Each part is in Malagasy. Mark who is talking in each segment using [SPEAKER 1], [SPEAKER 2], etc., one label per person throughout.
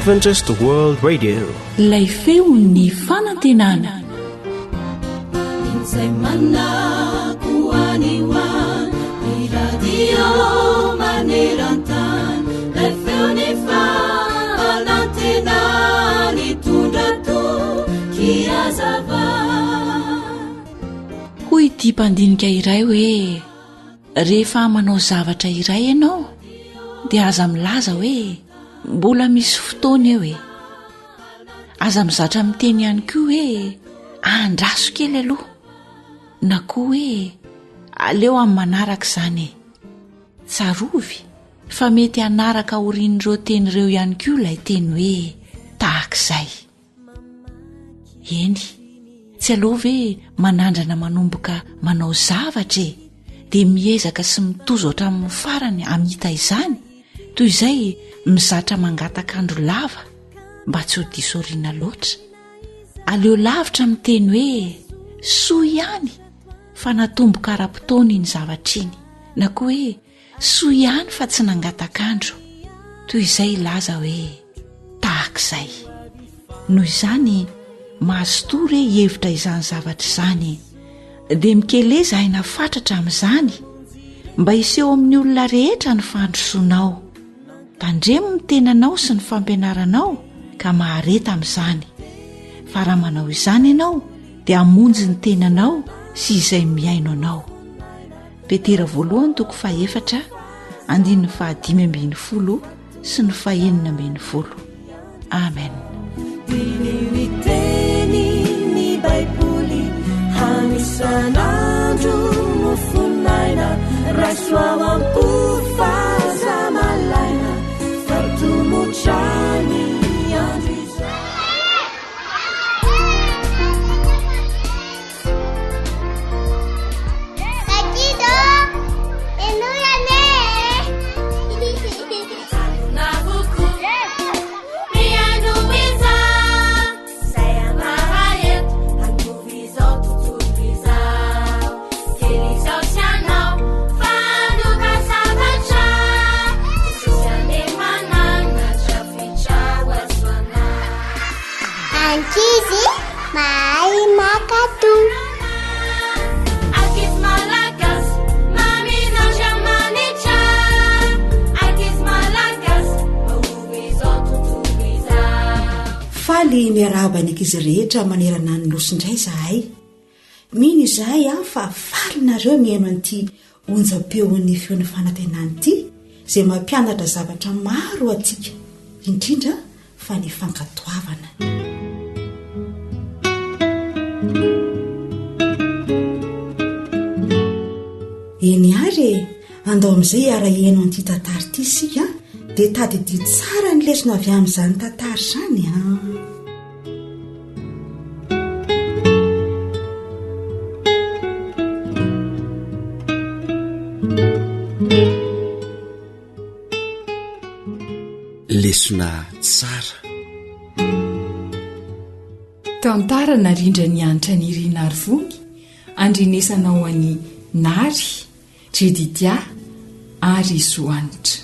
[SPEAKER 1] Adventist World Radio.
[SPEAKER 2] Ilay feon'ny fanantenana.
[SPEAKER 3] Izay manakoaniwa ny radio maneran-tany ilay feon'ny fanantenana nitondra tokiazava.
[SPEAKER 2] Hoy ity mpandinika iray hoe rehefa manao zavatra iray ianao dia aza milaza hoe mbola misy fotoana eo e. Aza mizatra miteny ihany koa hoe andraso kely aloha na koa hoe aleo amin'ny manaraka izany. Tsarovy fa mety hanaraka orian'ireo tenyreo ihany koa ilay teny hoe tahak'izay. Eny, tsy aloha ve manandrana manomboka manao zavatra e dia miezaka sy mitozo hatramin'ny farany amita izany, toy izay mizatra mangatakandro lava mba tsy ho diso oriana loatra. Aleo lavitra miteny hoe soa ihany fa natomboka ara-potoana iny zavatra iny, na koa hoe soa ihany fa tsy nangatakandro, toy izay laza hoe tahak'izay. Noho izany mahazotory hevitra izany zavatra izany dia mikeleza aina fatratra amin'izany mba hiseho amin'ny olona rehetra ny fandrosoanao. Tandremo ny tenanao sy ny fampianaranao ka mahareta amin'izany. Fa raha manao izany ianao dia hamonjy ny tenanao sy izay miaino anao. Petera 1:4, 5:10 sy ny 6:20. Amen.
[SPEAKER 3] Miteny ny Baiboly hanisan'andro no fonaina rasoa ampofazamalaina fatomotrany andro izay.
[SPEAKER 4] Takido, enuyane.
[SPEAKER 3] Nabuku, mianuiza, saya mahayet, anguvizao tutuvizao, kelizao sianao, fanuka sabatra, susane manana traficha waswana.
[SPEAKER 4] Ankizy mahay makatu.
[SPEAKER 3] Akis malakas, mamina jamanicha, akis malakas, anguvizao tutuvizao.
[SPEAKER 5] Faly miarahaba ny ankizy rehetra manerana ny nosindray zahay. Mino izahay fa falinareo mihaino an'ity onjam-peon'ny feon'ny fanantenana ity izay mampianatra zavatra maro atsika, indrindra fa ny fankatoavana. Eny ary andao amin'izay ara-heno an'ity tantara ity isika dia tadidy tsara ny lesona avy amin'izany tantara izany a.
[SPEAKER 6] lesona tsara.
[SPEAKER 7] Tantara narindra ny anitra ny Irina Arivongy, andrinesana ho an'ny Nary, Jedidia ary Zoanitra.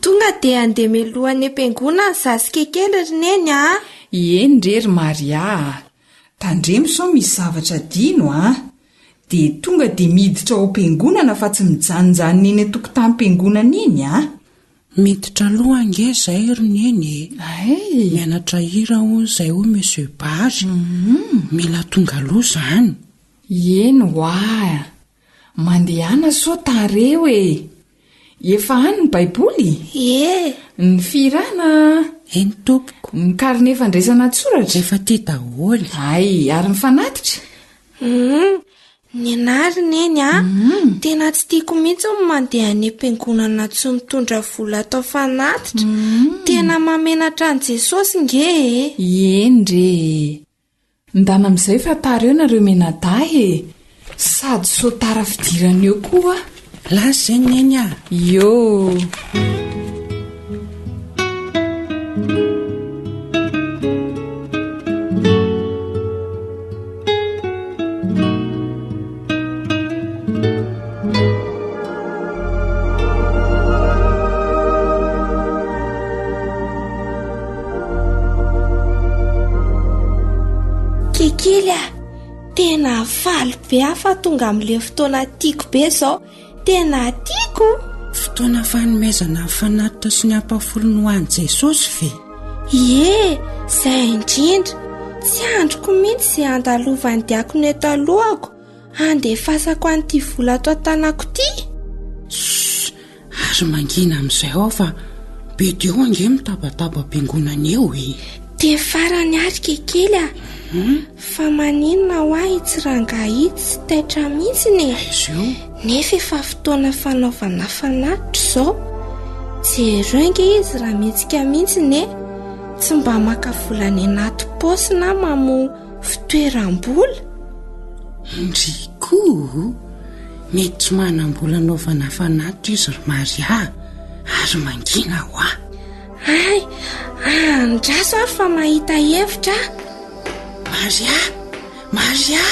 [SPEAKER 8] Tonga dia andeha melohan'ny am-piangona ny zasika kely rineny a.
[SPEAKER 7] Eny rery Maria, tandremo sao misy zavatra dino dia tonga dia miditra ao am-piangonana fa tsy mijanonjanona eny an-tokotanim-piangonana iny
[SPEAKER 9] miditra aloha ange izay roneny. Mianatra hira ho izay ho Monsieur Bary. Mila tonga aloha izany.
[SPEAKER 7] Eny hoa, mandehana so tareo e. Efa any ny Baiboly? Ny firana?
[SPEAKER 9] Eny tompoko.
[SPEAKER 7] Ny karine fandraisana tsoratra?
[SPEAKER 9] Efa tia daholo.
[SPEAKER 7] Ay, ary mifanatitra?
[SPEAKER 8] Ny Nary neny tena tsy tiako mihitsy ny mandeha any am-piangonana tsy mitondra vola atao fanatitra. Tena mamenatra an' Jesosy nge.
[SPEAKER 7] Eny re. Ndana amin'izay fa tareo nareo menadahy e. Sady so tara fidirana eo koa.
[SPEAKER 9] Lasa izay neny a.
[SPEAKER 7] Yo.
[SPEAKER 8] kely a tena faly be afa tonga amin'le fotoana tiako be zao tena tiako
[SPEAKER 9] fotoana fanomezana fanatitra sy ny ampafolony ho an'i Jesosy ve
[SPEAKER 8] ie izay indrindra tsy androko mihitsy izay andalovany diakony eto alohako andefasako an'ity vola ato an-tanako ity
[SPEAKER 9] azo mangina amin'izay ao fa be dio ange mitabataba am-piangonana eo
[SPEAKER 8] dia farany ary kekely a fa maninona ho ahy tsy rangahy tsy taitra mihitsy nefa efa fotoana fanaovana fanatitra izao jereo nge izy raha mihetsika mihitsy tsy mba maka volany anaty paosina mamo fitoeram-bola
[SPEAKER 9] ndriko mety tsy manam-bola anaovana fanatitra izy ry Maria ary mangina ho
[SPEAKER 8] ay andraso ary fa mahita hevitra
[SPEAKER 9] Maria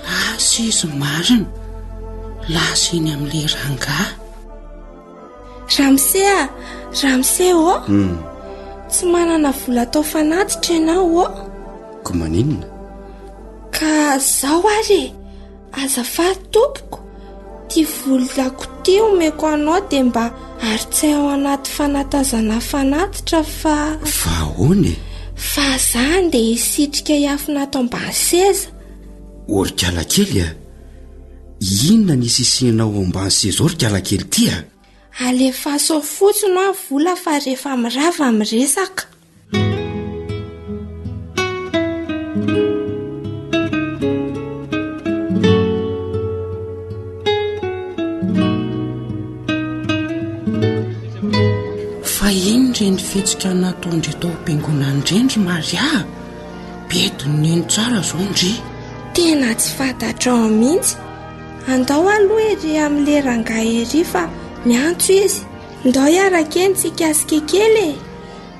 [SPEAKER 9] lasa izy marina lasa iny amin'le rangahy
[SPEAKER 8] Ramse tsy manana vola atao fanatitra ianao
[SPEAKER 6] ko maninona
[SPEAKER 8] ka zao ary azafady tompoko ty volako ty omeko anao dia mba aritsay ao anaty fanatazana fanatitra fa
[SPEAKER 6] ahoana
[SPEAKER 8] fa zany dia hisitrika hiafina atao mba seza
[SPEAKER 6] orikala kely inona nisy isianao ambany seza orikala kely ty
[SPEAKER 8] alefaso fotsiny ao vola fa rehefa mirava miresaka
[SPEAKER 9] fa iny reny fihetsika nataondry tao am-piangonana indrendry Maria bediny neny tsara zao ndry
[SPEAKER 8] tena tsy fantatra ao mihitsy andao aloha ery amin'le rangahy ery fa miantso izy ndao iaraka eny tsikasika kely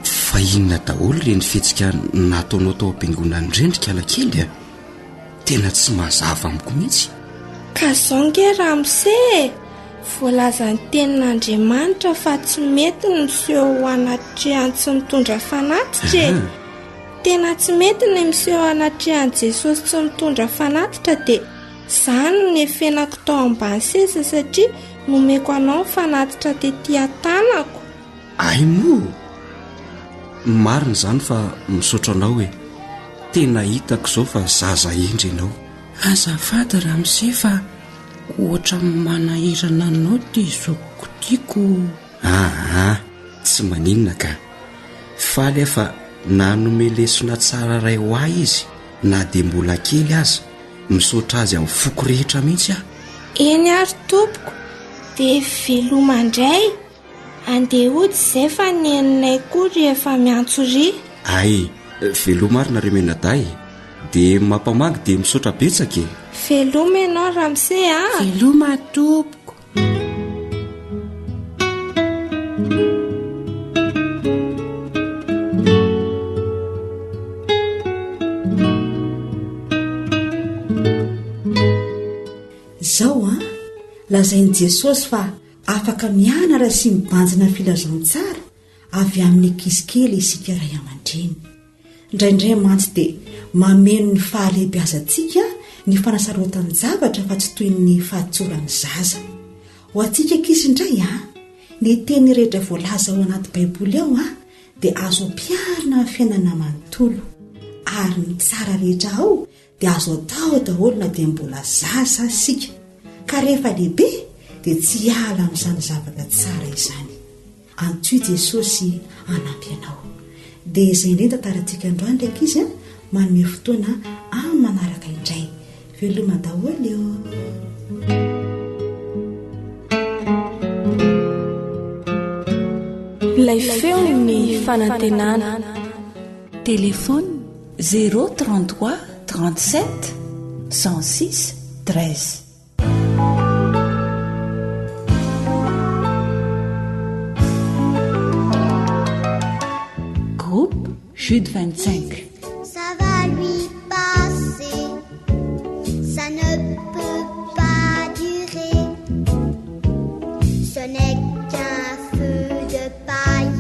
[SPEAKER 6] fa inona daholo reny fihetsika nataonao tao am-piangonana indrendry kalakely tena tsy mazava amiko mihitsy
[SPEAKER 8] ka zao nge Ramse voalazany tenin'Andriamanitra fa tsy mety ny miseho ho anatrehany tsy mitondra fanatitra tena tsy mety ny miseho anatrehany Jesosy tsy mitondra fanatitra dia izany ny efenako tao ambany seza satria nomeko anao fanatitra tetỳ an-tanako
[SPEAKER 6] ay moa marina izany fa misaotra anao hoe tena hitako izao fa zaza endry ianao
[SPEAKER 9] azafady Ramse fa ohatra manahirana anao ty zokiko tiako
[SPEAKER 6] tsy maninona ka faly fa nanome lesona tsara ray ho ahy izy na dia mbola kely aza misaotra azy amin'ny foko rehetra mihitsy
[SPEAKER 8] eny ary tompoko dia velomandray andehody izay fa neninay koa rehefa miantso ry
[SPEAKER 6] ay veloma ary nareo menaday dia mampamagy dia misaotra betsaka
[SPEAKER 8] veloma ianao Ramse
[SPEAKER 9] veloma tompoko
[SPEAKER 5] zao lazain'i Jesosy fa afaka mianara sy mibanjina filazantsara avy amin'ny ankizy kely isika ray aman-dreny indraindray mantsy dia mameno ny fahalehibiazantsika ny fanasarotany zavatra fa tsy toy ny fahatsorany zaza ho antsika ankizy indray ny teny rehetra voalaza ao anaty baiboly ao dia azo ampiarina amin'ny fiainana manontolo ary ny tsara rehetra ao dia azo atao daholo na dia mbola zaza sika ka rehefa lehibe dia tsy ala amin'izany zavatra tsara izany antoy Jesosy anampy anao dia izay indray tantarantsika androany ndraiky izy manome fotoana amin'ny manaraka indray veloma daholo eo
[SPEAKER 1] ilay feo ny fanantenana
[SPEAKER 2] telefony 033 37 16 13 groupe Jude 25
[SPEAKER 4] Ça va lui passer, ça ne peut pas durer. Ce n'est qu'un feu de paille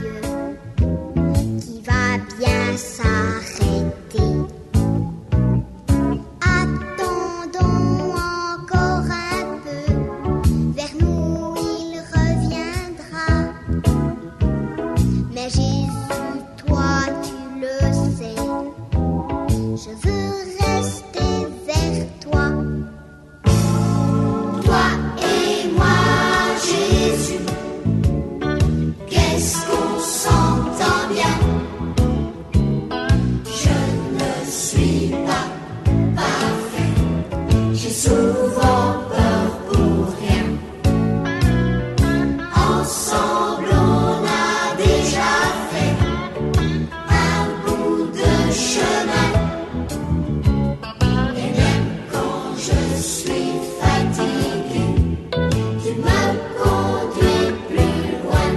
[SPEAKER 4] qui va bien s'arrêter.
[SPEAKER 3] Ensemble on a déjà fait un bout de chemin. Et même quand je suis fatiguée, tu me conduis plus loin.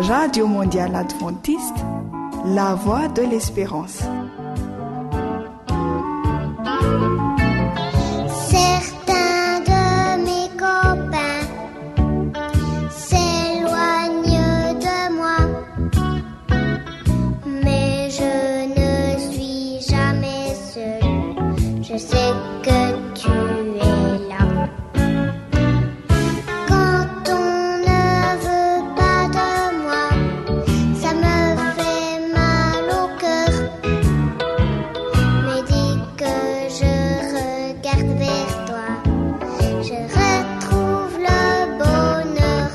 [SPEAKER 10] Radio Mondiale Adventiste, la voix de l'espérance.
[SPEAKER 4] Certains de mes copains s'éloignent de moi, mais je ne suis jamais seule. Je sais que tu es là. Quand on ne veut pas de moi, ça me fait mal au cœur. Mais dis que je regarde vers toi, je retrouve le bonheur.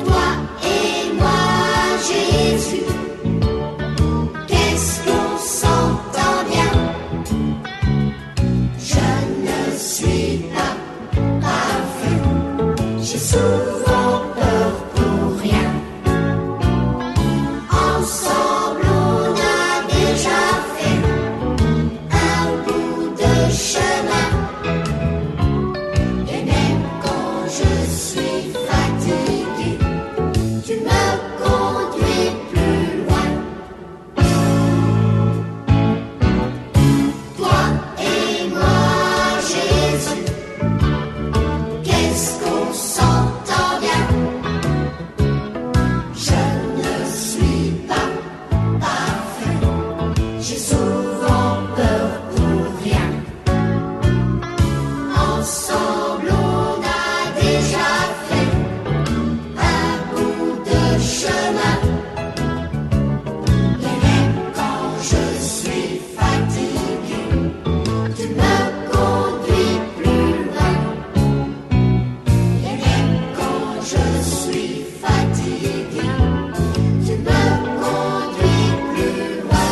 [SPEAKER 3] Toi et moi, Jésus, qu'est-ce qu'on s'entend bien. Je ne suis pas parfait, j'ai souvent peur pour rien. Ensemble on a déjà fait un bout de chemin. Et même quand je suis fatiguée, tu me conduis plus loin. Toi et moi, Jésus, qu'est-ce qu'on s'entend bien. Je ne suis pas parfait, j'ai souvent peur pour rien. Ensemble on a déjà fait un bout de chemin. Et même quand je suis fatiguée, tu me conduis plus loin. Et même quand je suis fatiguée, tu me conduis plus loin.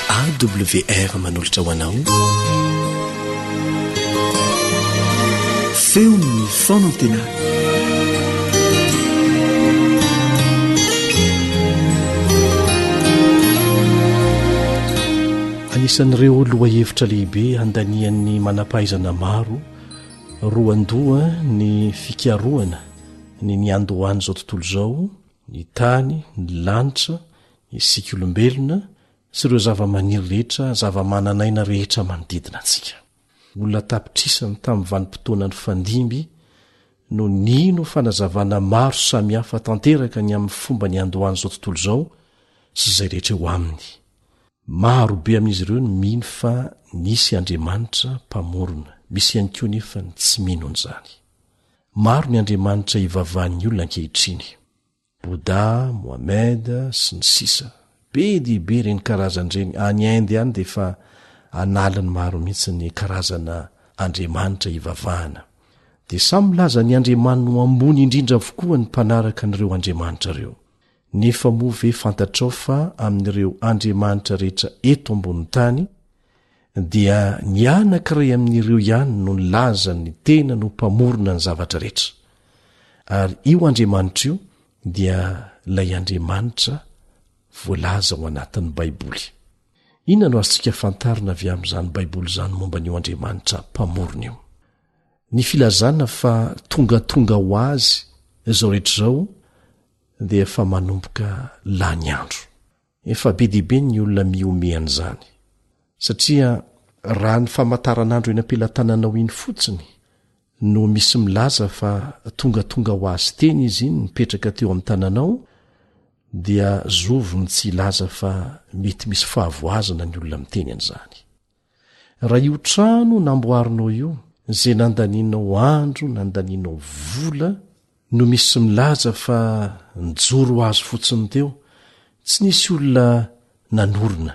[SPEAKER 11] AWR manolotra ho anao feon'ny fonantena. Anisan'ireo lohahevitra lehibe handanian'ny manampahaizana maro roandoa ny fikaroana ny andohany zao tontolo zao, ny tany, ny lanitra, isika olombelona sy ireo zava-maniry rehetra, zava-mananaina rehetra manodidina antsika. Olona tapitrisany tamin'ny vanim-potoana ny fandimby no nino fanazavana maro samihafa tanteraka ny amin'ny fomba ny andohany zao tontolo zao sy izay rehetra eo aminy. Maro be amin'izy ireo ny mino fa nisy Andriamanitra mpamorona, misy ihany koa nefa ny tsy mino an'izany. Maro ny Andriamanitra ivavahan'ny olona ankehitriny, Bouddha, Mohamed sy ny sisa. Be dibe reny karazan'ireny any Inde ihany dia efa analany maro mihitsy ny karazana Andriamanitra ivavahana. Dia samy milaza ny Andriamanitra no ambony indrindra avokoa ny mpanaraka an'ireo Andriamanitra ireo. Nefa moa ve fantatrao fa amin'ireo Andriamanitra rehetra eto ambony tany dia ny anankiray amin'ireo ihany no nilaza ny tena no mpamorona ny zavatra rehetra. Ary io Andriamanitra io dia ilay Andriamanitra voalaza ao anatin'ny Baiboly. Inona no azontsika fantarina avy amin'izany Baiboly izany momba n'io Andriamanitra mpamorona io? Ny filazana fa tonga ho azy izao rehetra izao dia efa manomboka lany andro. Efa be dibe ny olona miomean'izany. Satria raha ny famataran'andro eny am-pelatananao iny fotsiny no misy milaza fa tonga ho azy teny izy iny mipetraka teo amin'ny tananao, dia zovony tsy ilaza fa mety misy fahavoazana ny olona miteny an'izany. raha io trano namboarinao io zay nandaninao andro nandaninao vola no misy milaza fa nijoro azo fotsiny teo tsy nisy olona nanorina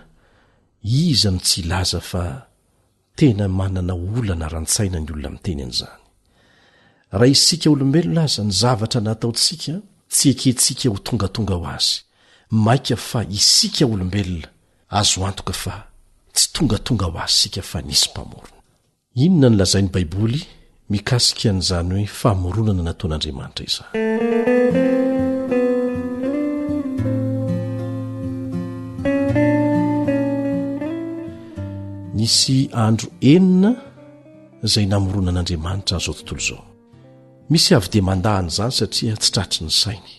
[SPEAKER 11] iza no tsy ilaza fa tena manana olana rantsaina ny olona miteny an'izany raha isika olombelona aza ny zavatra nataontsika tsy ekentsika ho tongatonga ho azy maika fa isika olombelona azo antoka fa tsy tongatonga ho azy sika fa nisy mpamorona inona ny lazain'ny baiboly mikasika an'izany hoe famoronana nataon'andriamanitra izany nisy andro enina izay namorona an'andriamanitra zao tontolo izao misy avy dia mandahany izany satria tsy tratry ny sainy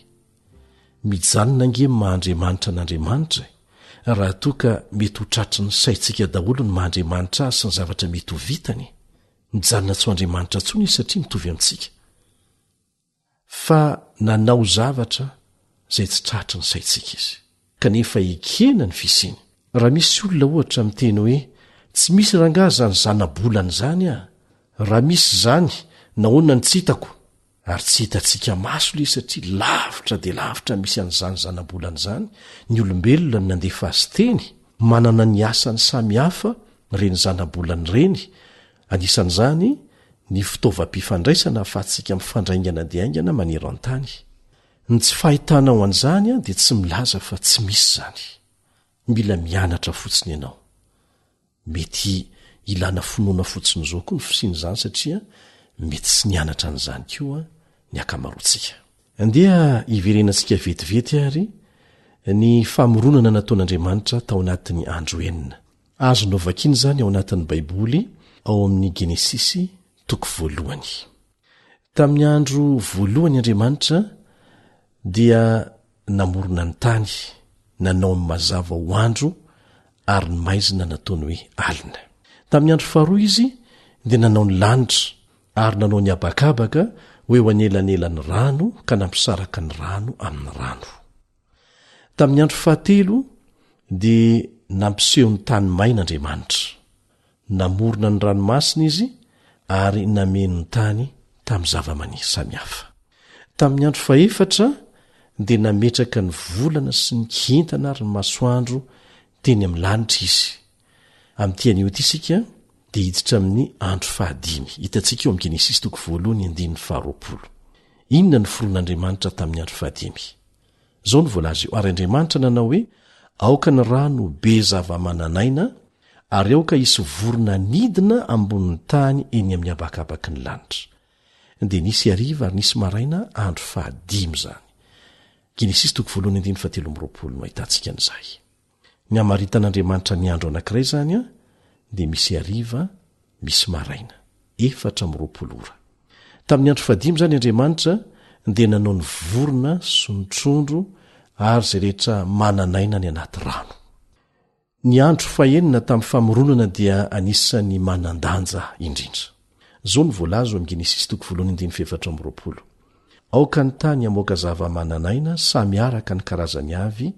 [SPEAKER 11] mijanona nge mahandriamanitra n'andriamanitra raha toa ka mety ho tratry ny saintsika daholo ny mahandriamanitra azy sy ny zavatra mety ho vitany mijanona tsy ho andriamanitra tsony izy satria mitovy amintsika fa nanao zavatra izay tsy tratry ny saintsika izy kanefa ekena ny fisiny raha misy olona ohatra miteny hoe tsy misy rangahy zany zanabolana izany raha misy izany nahoana ny tsy hitako ary tsy hitantsika maso le satria lavitra dia lavitra misy an'izany zanabolana izany ny olombelona ny nandefa azy teny manana ny asany samy hafa reny zanabolany ireny anisan'izany ny fitaovam-pifandraisana ahafahantsika mifandraingana dia aingana manero an-tany ny tsy fahitanao an'izany dia tsy milaza fa tsy misy izany mila mianatra fotsiny ianao mety ilana finoana fotsiny izao koa ny fisian'izany satria mety sy nianatra an'izany koa ny akamaroantsika andeha iverenantsika vetivety ary ny famoronana nataon'andriamanitra tao anatin'ny andro enina azonao vakiny izany ao anatin'ny baiboly ao amin'ny genesisy toko voalohany tamin'ny andro voalohany andriamanitra dia namorona ny tany nanao ny mazava ho andro ary ny maizina nataony hoe alina tamin'ny andro faharoa izy dia nanao ny lanitra ary nanao ny abakabaka hoe ho anelanelan'ny rano ka nampisaraka ny rano amin'ny rano tamin'ny andro fahatelo dia nampiseho ny tany main'andriamanitra namorona ny ranomasina izy ary nameno ny tany tamin'ny zava-maniry samihafa tamin'ny andro faefatra dia nametraka ny volana sy ny kintana ary ny masoandro teny amin'ny lanitra izy amin'ntian'io ty isika dia hiditra amin'ny andro fahadimy hitantsika eo amin'ny genesisy toko voalohany andininy faharoapolo inona ny foron'andriamanitra tamin'ny andro fahadimy izao ny voalaza io ary andriamanitra nanao hoe aoka ny rano be zava-mananaina ary aoka isy vorona nidina ambonin'ny tany eny amin'ny abakabaky ny lanitra dia nisy ariva ary nisy maraina andro fahadimy zany genesisy toko voalohany andiny fahatelo am'roapolo no ahitantsika an'izay ny amaritan'andriamanitra ny andro anankiray zany dia misy ariva misy maraina 4 ora tamin'ny andro fahadimy zany andriamanitra dia nanao ny vorona sy ny trondro ary izay rehetra mananaina ny anaty rano ny andro fahenina tamin'ny famoronana dia anisan'ny manandanja indrindra zao ny voalazo amin'ny genesisy toko voalohany andiny fefatra am'roapolo aoka ny tany amoaka zava-mananaina samy araka ny karazany avy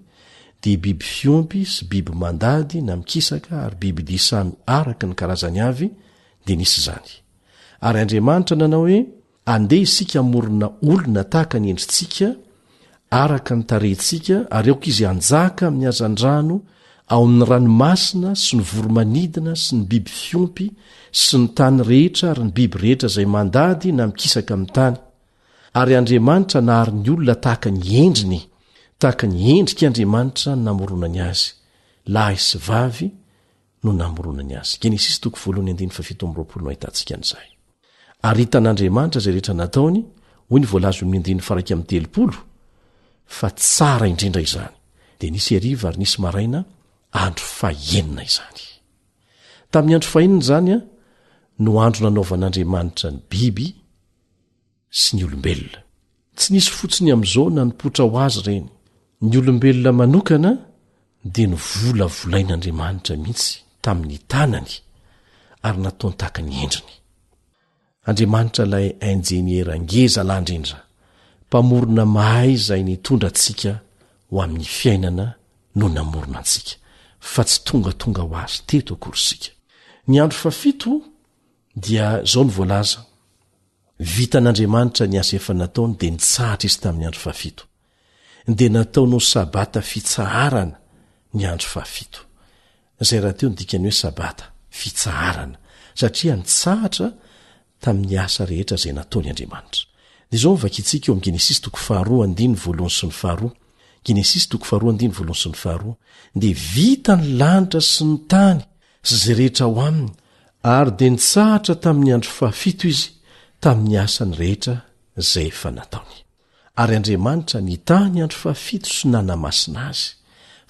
[SPEAKER 11] dia biby fiompy sy biby mandady na mikisaka ary biby dia samy araka ny karazany avy dia nisy izany ary andriamanitra nanao hoe andeha isika morona olona tahaka ny endrintsika araka ny tarehintsika ary aoka izy anjaka amin'ny hazan-drano ao amin'ny ranomasina sy ny voromanidina sy ny biby fiompy sy ny tany rehetra ary ny biby rehetra izay mandady na mikisaka amin'ny tany ary andriamanitra nahary ny olona tahaka ny endriny tahaka ny endrika andriamanitra no namoronany azy lahy sy vavy no namoronany azy genesisy toko voalohany andiny fafito am'roapolo no ahitantsika an'izay ary hitan'andriamanitra izay rehetra nataony hoy ny voalazo amin'ny andiny faraky amin'ny telopolo fa tsara indrindra izany dia nisy ariva ary nisy maraina andro fahenina izany tamin'ny andro fahenina izany no andro nanaovan'andriamanitra ny biby sy ny olombelona tsy nisy fotsiny amin'izao na nipotra ho azy ireny ny olombelona manokana dia ny volavolain'andriamanitra mihitsy tamin'ny tanany ary nataony tahaka ny endriny andriamanitra ilay injeniera ngeza lahandrindra mpamorona mahay izay nitondra antsika ho amin'ny fiainana no namorona antsika fa tsy tongatonga ho azy teto akory sika ny andro fafito dia zao ny voalaza vitan'andriamanitra ny asa efa nataony dia nitsahatra izy tamin'ny andro fafito dia nataonao sabata fitsaharana ny andro fafito zay raha teo nydikany hoe sabata fitsaharana satria nitsahatra tamin'ny asa rehetra zay nataony andriamanitra dia zao mivakitsika eo am' genesis toko 2 genesis toko 2 dia vita ny lanitra sy ny tany sy zay rehetra ao aminy ary dia nitsahatra tamin'ny andro fafito izy tamin'ny asany rehetra zay efa nataony ary andriamanitra nitany andro fafito sy nanamasina azy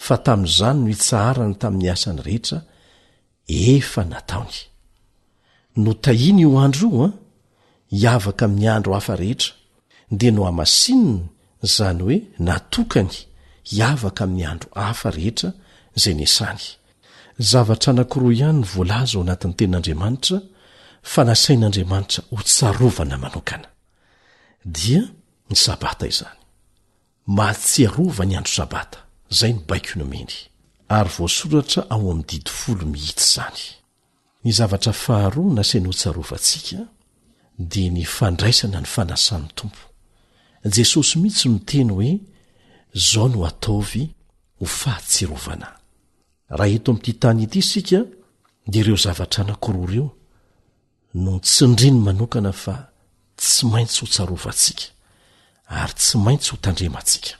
[SPEAKER 11] fa tamin'izany no hitsaharana tamin'ny asany rehetra efa nataony no tahiny io andro io hiavaka amin'ny andro hafa rehetra dia no hamasininy zany hoe natokany hiavaka amin'ny andro hafa rehetra zay nesany zavatra anankiroa ihany ny voalaza ao anatin'ny tenin'andriamanitra fa nasain'andriamanitra ho tsarovana manokana dia ny sabata izany mahatsiarova ny andro sabata zay ny baiko nomeny ary voasoratra ao amin'ny didy 10 mihitsy zany ny zavatra faharoa nasainy ho tsarovantsika dia ny fandraisana ny fanasan'ny tompo jesosy mihitsy no teny hoe zao no ataovy ho fahatsiarovana raha eto amin'ity tany ity sika dia ireo zavatra anankiroa ireo no tsindriny manokana fa tsy maintsy ho tsarovantsika ary tsy maintsy ho tandremantsika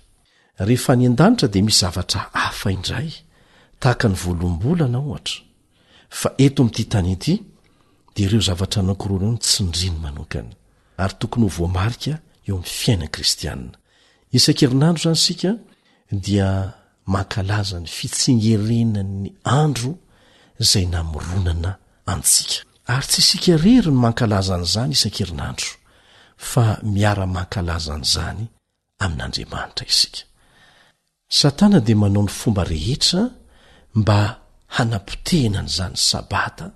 [SPEAKER 11] rehefa ny an-danitra dia misy zavatra hafa indray tahaka ny volombolana ohatra fa eto amin'ity tany ity dia ireo zavatra anankiroa ireo no tsindriny manokana ary tokony ho voamarika eo amin'ny fiainana kristianina isan-kerinandro zany sika dia mankalaza ny fitsingerenan'ny andro zay namoronana antsika ary tsy isika rery ny mankalaza an'izany isan-kerinandro fa miara mankalaza an'izany amin'andriamanitra isika satana dia manao ny fomba rehetra mba hanapotehina n'izany sabata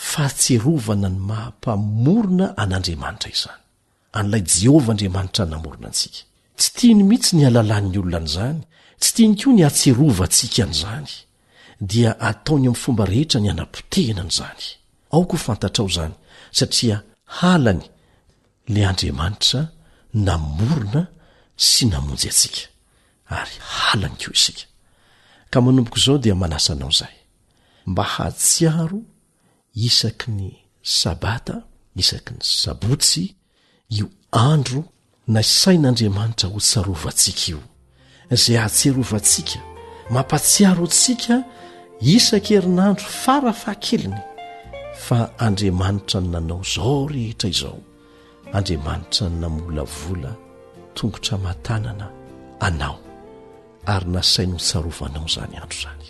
[SPEAKER 11] fahatserovana ny mahampamorona an'andriamanitra izany an'ilay jehovah andriamanitra namorona antsika tsy tiany mihitsy ny alalan'ny olona an'izany tsy tiany koa ny atserovantsika an'izany dia ataony amin'ny fomba rehetra ny hanapotehina an'izany ao koa fantatrao zany satria halany le andriamanitra namorona sy namonjy atsika ary halany koa isika ka manomboko izao dia manasanao zay mba hatsiaro isaky ny sabata isaky ny sabotsy io andro nasain'andriamanitra ho tsarovantsika io zay ahatserovantsika mampatsiaro atsika isan-kerinandro farafahakeliny fa andriamanitra ny nanao zao rehetra izao andriamanitra ny namolavola tongotra matanana anao ary nasainy ho tsarovanao zany andro zany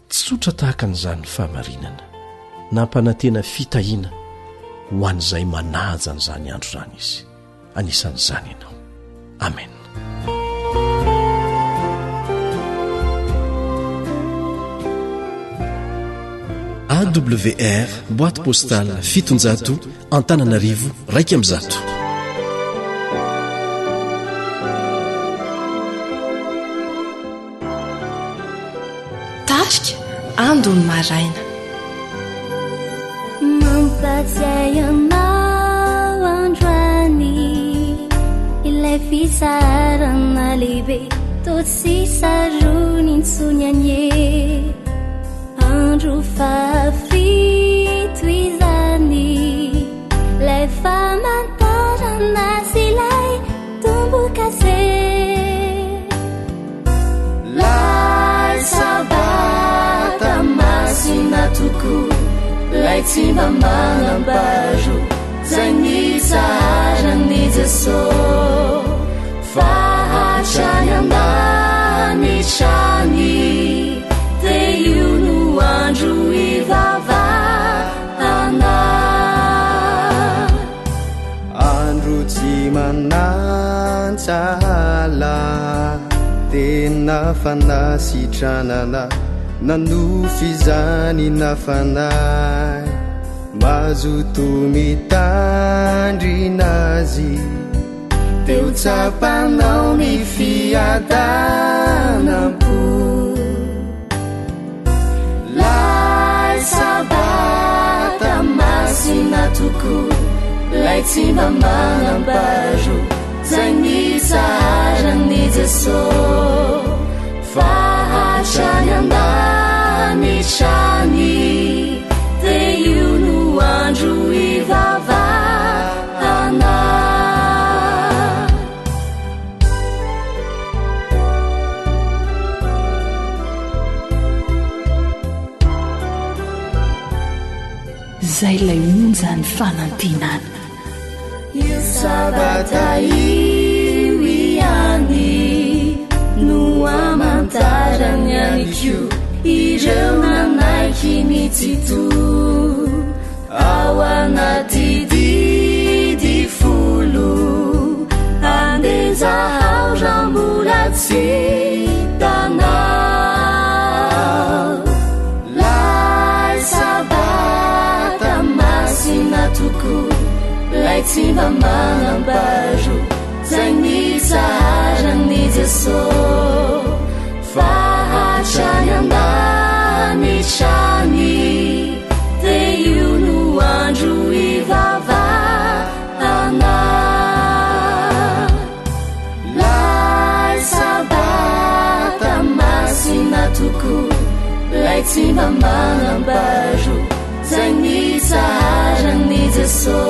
[SPEAKER 11] tsy tsotra tahaka an'izany fahamarinana nampanantena fitahiana ho an'izay manaja an'izany andro zany izy anisan'izany ianao amen
[SPEAKER 12] AWR boîte postale 700 Antananarivo 100.
[SPEAKER 1] Tasika andony maraina
[SPEAKER 4] mampatsiahy anao androany ilay fisarana lehibe tosisarony ntsony anye andro fafito izany lay famantarana sy lay tombokase lay sabata masina toko lay tsy mba manambazo zay nitsarany Jesosy fahatrany andany trany dia io no andro ivavahana
[SPEAKER 13] andro tsy manantsala tena fanasitranana nanofy izany nafanay mazoto mitandrinazy teo tsapanao ny fiadanam-po lay sabata
[SPEAKER 3] toko lay tsy mba manambaro zay misarany jeso fahatrany andany trany de io no andro ivavahana
[SPEAKER 2] zay lay onjany fanantenana
[SPEAKER 3] io sabata io ihany no amantarany aniko ireo nanaiky mitsito ao anaty didy folo andezahao rambola tsy tanao lay sabata masina toko lay tsy mba manambaro zay misarany jeso fahatrany andany trany de io no andro ivavahana lay sabata masina toko lay tsy mba manambaro zay misarany jeso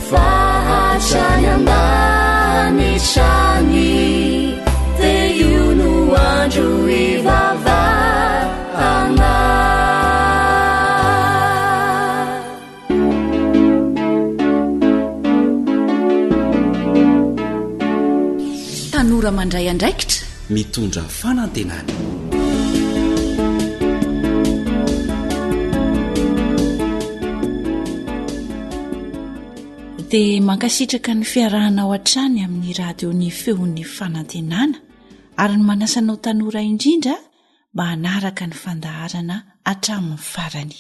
[SPEAKER 3] fahatrany andany trany de io no andro ivavahana
[SPEAKER 2] tanora mandray andraikitra
[SPEAKER 6] mitondra fanantenana
[SPEAKER 2] dia mankasitraka ny fiarahana ao an-trany amin'ny radiony feon'ny fanantenana ary ny manasanao tanora indrindra mba hanaraka ny fandaharana hatramin'ny farany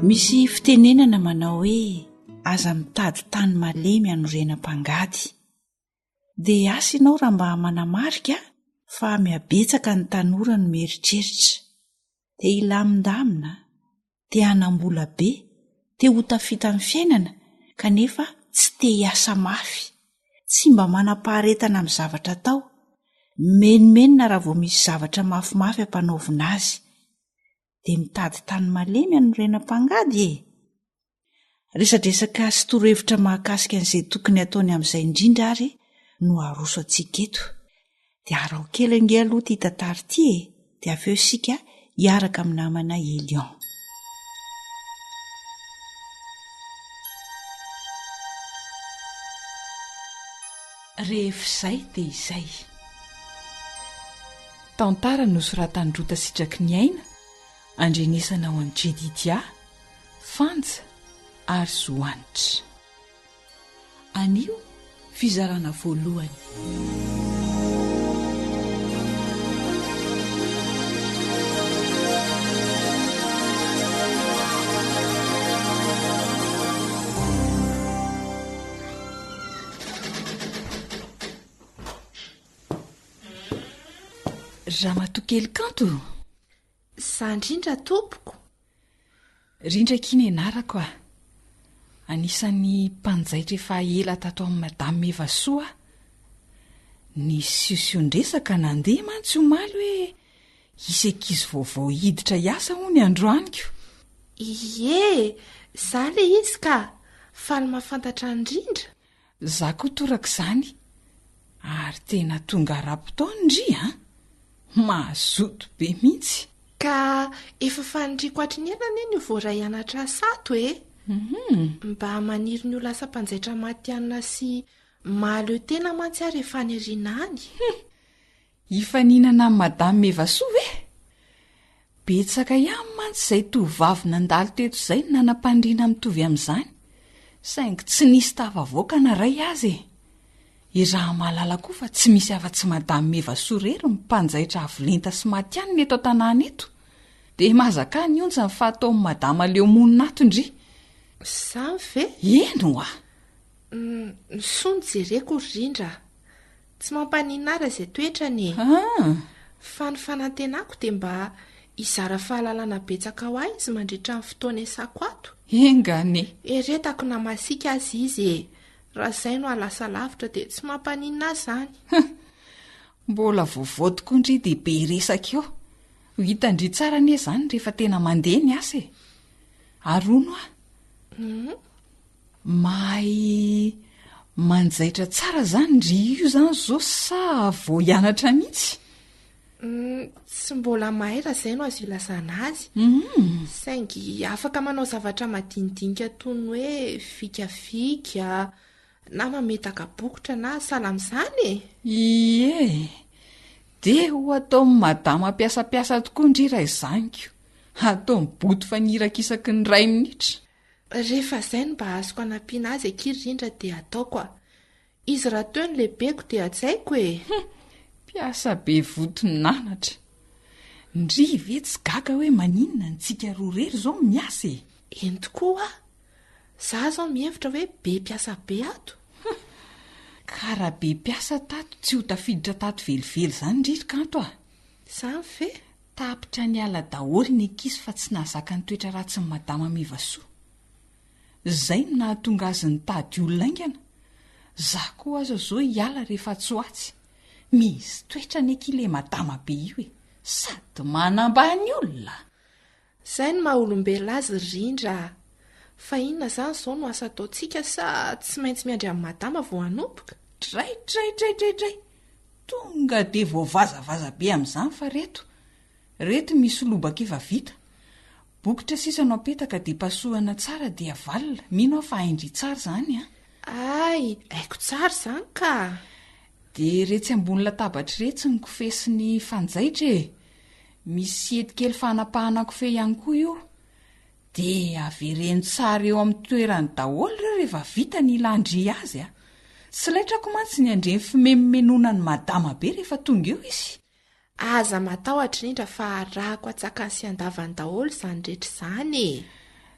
[SPEAKER 2] misy fitenenana manao hoe aza mitady tany malemy anorenam-pangady dia asa ianao raha mba manamarika fa mihabetsaka ny tanora no mieritreritra dia ilamindamina dia hanambola be dia ho tafita amin'ny fiainana kanefa tsy te hiasa mafy tsy mba manam-paharetana amin'ny zavatra atao menimenina raha vao misy zavatra mafimafy hampanaovina azy dia mitady tany malemy anorenam-pangady resadresaka sy torohevitra mahakasika an'izay tokony ataony amin'izay indrindra ary no aroso antsika eto dia arao kely nge aloha ty tantara ty dia aveo isika hiaraka amin'ny namana Elion. Rehefa izay dia izay
[SPEAKER 7] tantara nosoratany-drota sitraky ny aina andrenesana ao an'ny Jedidia Fanja ary Zoanitra anio fizarana voalohany. Raha matokely kanto
[SPEAKER 8] za indrindra tompoko
[SPEAKER 7] rindra kiny enarako anisan'ny mpanjaitra efa ela tato amin'ny madame Evasoa ny siosion-dresaka nandeha mantsy omaly hoe isekizy vaovao hiditra hiasa ho ny androaniko
[SPEAKER 8] ie za le izy ka faly mahafantatra indrindra
[SPEAKER 7] za koa toraka izany ary tena tonga ra-potaona ndry mahazoto be mihitsy
[SPEAKER 8] ka efa fanindriako atriny elana eny voaray anatra sato mba maniry ny olasa mpanjaitra matianina sy mahaleo tena mantsy ary efa nyrina any
[SPEAKER 7] hifaninana amin'ny madame Evasoa ve betsaka ihany mantsy izay tovavy nandalo teto izay nanam-pandriana mitovy amin'izany saingy tsy nisy tavavoaka na ray azy iraha mahalala koa fa tsy misy afa-tsy madame Evasoa rery mpanjaitra avolenta sy matianina eto an-tanàna eto dia mahazaka ny onjany fa ataon'ny madama Leomonina atondry
[SPEAKER 8] Samy ve?
[SPEAKER 7] Eno
[SPEAKER 8] ny sony jereko ry rindra tsy mampaninara izay toetrany fa ny fanantenako dia mba izara fahalalana betsaka ho ahy izy mandritra ny fotoana esako ato.
[SPEAKER 7] Engane
[SPEAKER 8] eretako na masika azy izy raha izay no alasa lavitra dia tsy mampaninana azy izany.
[SPEAKER 7] Mbola vovoa tokoa indry dia be resaka eo. Hitandry tsara anie izany rehefa tena mandeha ny asa e. Arono a mahay manjaitra tsara zany ry io zany zao sa vao hianatra mihitsy?
[SPEAKER 8] Tsy mbola mahay raha izay no azo ilazana azy. Saingy afaka manao zavatra madinidinika toy ny hoe fikafika na mametaka bokotra na salam'izany e.
[SPEAKER 7] Ie dia ho atao madama ampiasapiasa tokoa indry raha izaniko. Atao miboto faniraka isaky ny 2 minitra.
[SPEAKER 8] Rehefa izay no mba azoko anampiana azy aky rindra dia ataoko a. Izy raha teo ny lehibeko dia atsaiko e.
[SPEAKER 7] Piasa be votonanatra. Ndry ve tsy gaga hoe maninona ntsika roa rery zao miasa e.
[SPEAKER 8] Eny tokoa za zao mihevitra hoe be piasa be ato.
[SPEAKER 7] Karaha be piasa tato tsy ho tafiditra tato velively zany ndritra kanto a.
[SPEAKER 8] Zany ve?
[SPEAKER 7] Tapitra ny ala daholo ny ankizy fa tsy nahazaka ny toetra ratsy ny madama mivasoa. Zay no nahatonga azy nitady olona aingana. Za koa aza zao hiala rehefa tsy ho atsy. Misy toetra ny akile madama be io e. Sady manambany olona.
[SPEAKER 8] Zay no maha-olombelona azy rindra. Fa inona zany zao no asa ataontsika sa tsy maintsy miandry amin'ny madama vao hanompoka?
[SPEAKER 7] Dray. Tonga dia vao vazavaza be amin'izany fa reto misy lobaka efa vita. Bokotra sisa no apetaka dia pasohana tsara dia valina. Mino fa haindry tsara zany a.
[SPEAKER 8] Ay, haiko tsara zany ka.
[SPEAKER 7] Dia retsy ambony latabatra retsy ny kofehy sy ny fanjaitra e. Misy etikely fanapahana kofehy ihany koa io. Dia avereny tsara eo amin'ny toerany daholo ireo rehefa vita ny landry azy a. Tsy laitrako mantsy ny andreny fimenomenona ny madama be rehefa tonga eo izy.
[SPEAKER 8] Aza matahotra indra fa rahako atsakany sy andavany daholo izany rehetra izany.